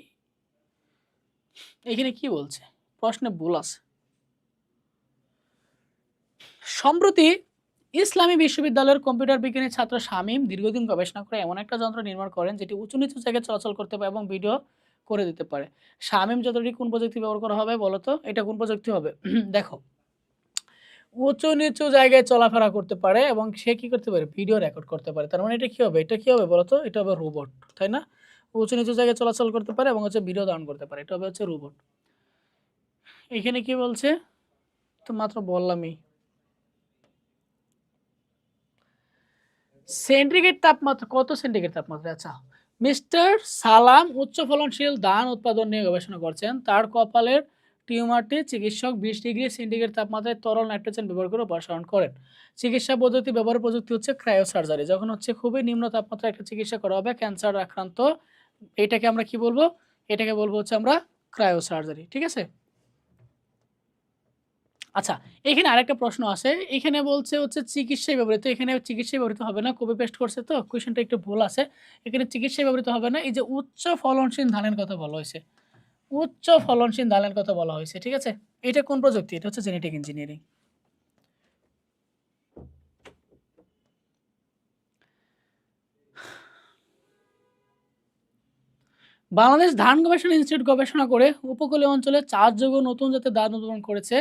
এখানে কি বলছে? প্রশ্নে ভুল আছে। সম্প্রতি ইসলামী বিশ্ববিদ্যালয়ের কম্পিউটার বিজ্ঞানের ছাত্র শামীম দীর্ঘদিন গবেষণা করে এমন একটা যন্ত্র নির্মাণ করেন যেটি উঁচু নিচু জায়গায় চলাচল করতে পারে এবং ভিডিও করে দিতে পারে। শামীম যন্ত্রটি কোন প্রযুক্তি ব্যবহার করা হবে বলো তো? এটা কোন প্রযুক্তি হবে? দেখো, উঁচু নিচু জায়গায় চলাফেরা করতে পারে এবং সে কি করতে পারে? ভিডিও রেকর্ড করতে পারে। তার মানে এটা কি হবে? এটা কি হবে বলো তো? এটা হবে রোবট, তাই না? উঁচু নিচু জায়গায় চলাচল করতে পারে এবং হচ্ছে ভিডিও ধারণ করতে পারে, এটা হবে হচ্ছে রোবট। এখানে কি বলছে? তো মাত্র বললামই। সেন্টিগ্রেড তাপমাত্রা কত? সেন্টিগ্রেড তাপমাত্রা, আচ্ছা। মিস্টার সালাম উচ্চ ফলনশীল ধান উৎপাদন নিয়ে গবেষণা করছেন। তার কপালের টিউমারটি চিকিৎসক 20 ডিগ্রি সেন্টিগ্রেড তাপমাত্রায় তরল নাইট্রোজেন ব্যবহার করে অপসারণ করেন। চিকিৎসা পদ্ধতি ব্যবহার প্রযুক্তি হচ্ছে ক্রায়োসার্জারি। যখন হচ্ছে খুবই নিম্ন তাপমাত্রায় একটা চিকিৎসা করা হবে ক্যান্সার আক্রান্ত, এটাকে আমরা কি বলবো? এটাকে বলবো হচ্ছে আমরা ক্রায়োসার্জারি। ঠিক আছে? আচ্ছা, এখানে আরেকটা প্রশ্ন আছে। এখানে বলছে হচ্ছে চিকিৎসায় ব্যবহৃত, এখানে চিকিৎসায় ব্যবহৃত হবে না, কপি পেস্ট করছে তো কোয়েশ্চেনটা একটু ভুল আছে। এখানে চিকিৎসায় ব্যবহৃত হবে না, এই যে উচ্চ ফলনশীল ধানের কথা বলা হয়েছে। উচ্চ ফলনশীল ধানের কথা বলা হয়েছে, ঠিক আছে? এটা কোন প্রযুক্তি? এটা হচ্ছে জেনেটিক ইঞ্জিনিয়ারিং। বাংলাদেশ ধান গবেষণা ইনস্টিটিউট গবেষণা করে উপকূলীয় অঞ্চলে চাষযোগ্য নতুন জাতের ধান উদ্ভাবন করেছে,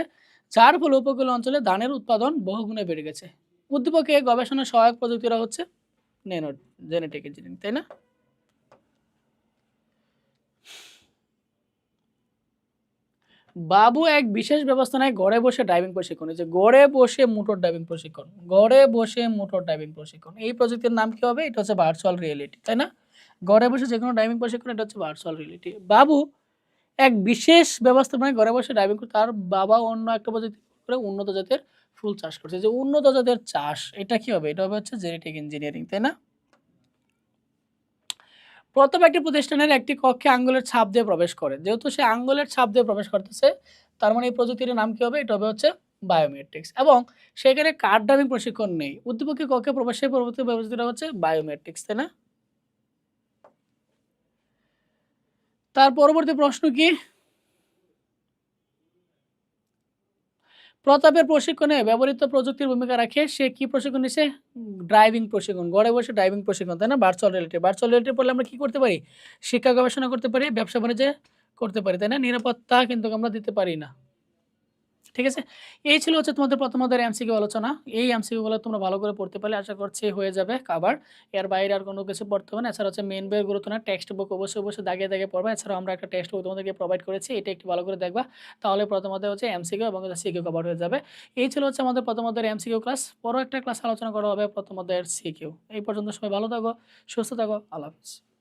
যার ফলে উপকূলীয় অঞ্চলে ধানের উৎপাদন বহুগুণে বেড়ে গেছে। উদ্দীপকে গবেষণার সহায়ক প্রযুক্তিরা হচ্ছে ন্যানো জেনেটিক ইঞ্জিনিয়ারিং, তাই না? বাবু এক বিশেষ ব্যবস্থা নেয় ঘরে বসে ড্রাইভিং প্রশিক্ষণ। এই যে ঘরে বসে মোটর ড্রাইভিং প্রশিক্ষণ, ঘরে বসে মোটর ড্রাইভিং প্রশিক্ষণ। এই প্রযুক্তির নাম কি হবে? এটা হচ্ছে ভার্চুয়াল রিয়েলিটি, তাই না? ঘরে বসে যেকোনো ড্রাইভিং প্রশিক্ষণ, এটা হচ্ছে ভার্চুয়াল রিয়েলিটি। বাবু এক বিশেষ ব্যবস্থাপনায় ঘরে বসে ড্রাইভিং করে তার বাবা অন্য একটা প্রযুক্তি করে উন্নত জাতের ফুল চাষ করছে। যে উন্নত জাতের চাষ, এটা কি হবে? এটা হবে হচ্ছে জেনেটিক ইঞ্জিনিয়ারিং, তাই না? প্রথম একটি প্রতিষ্ঠানের একটি কক্ষে আঙ্গুলের ছাপ দিয়ে প্রবেশ করে। যেহেতু সে আঙ্গুলের ছাপ দিয়ে প্রবেশ করতেছে, তার মানে এই প্রযুক্তির নাম কি হবে? এটা হবে হচ্ছে বায়োমেট্রিক্স। এবং সেখানে কার ড্রাইভিং প্রশিক্ষণ নেই। উদ্দীপকের কক্ষে প্রবেশের পরবর্তী ব্যবস্থাটা হচ্ছে বায়োমেট্রিক্স, তাই না? তার পরবর্তী প্রশ্ন কি? প্রতাপের প্রশিক্ষণে ব্যবহৃত প্রযুক্তির ভূমিকা রাখে। সে কি প্রশিক্ষণ নিছে? ড্রাইভিং প্রশিক্ষণ। ঘরে বসে ড্রাইভিং প্রশিক্ষণ, তাই না? Virtual reality. ভার্চুয়াল রিয়েলিটি পড়লে আমরা কি করতে পারি? শিক্ষা গবেষণা করতে পারি, ব্যবসা-বাণিজ্যে করতে পারি, তাই না? নিরাপত্তা কিন্তু আমরা দিতে পারি না। ঠিক আছে? এই ছিল হচ্ছে তোমাদের প্রথম অধ্যায়ের এমসিকিউ আলোচনা। এই এমসিকিউ গুলো তোমরা ভালো করে পড়তে পারলে আশা করছি হয়ে যাবে কভার। এর বাইরে আর কোনো কিছু পড়তে হবে না। এছাড়া হচ্ছে মেইন বইয়ের গুরুত্ব না, টেক্সট বুক অবশ্যই দাগে দাগে পড়বা। এছাড়াও আমরা একটা টেক্সট বুক তোমাদেরকে প্রোভাইড করেছি। এটা একটু ভালো করে দেখবা। তাহলে প্রথম অধ্যায় হচ্ছে এমসিকিউ এবং সিকিউ কভার হয়ে যাবে। এই ছিল হচ্ছে আমাদের প্রথম অধ্যায়ের এমসিকিউ ক্লাস। পরে একটা ক্লাস আলোচনা করা হবে প্রথম অধ্যায়ের সিকিউ। এই পর্যন্ত সবাই ভালো থাকো, সুস্থ থাকো। আল্লাহ হাফেজ।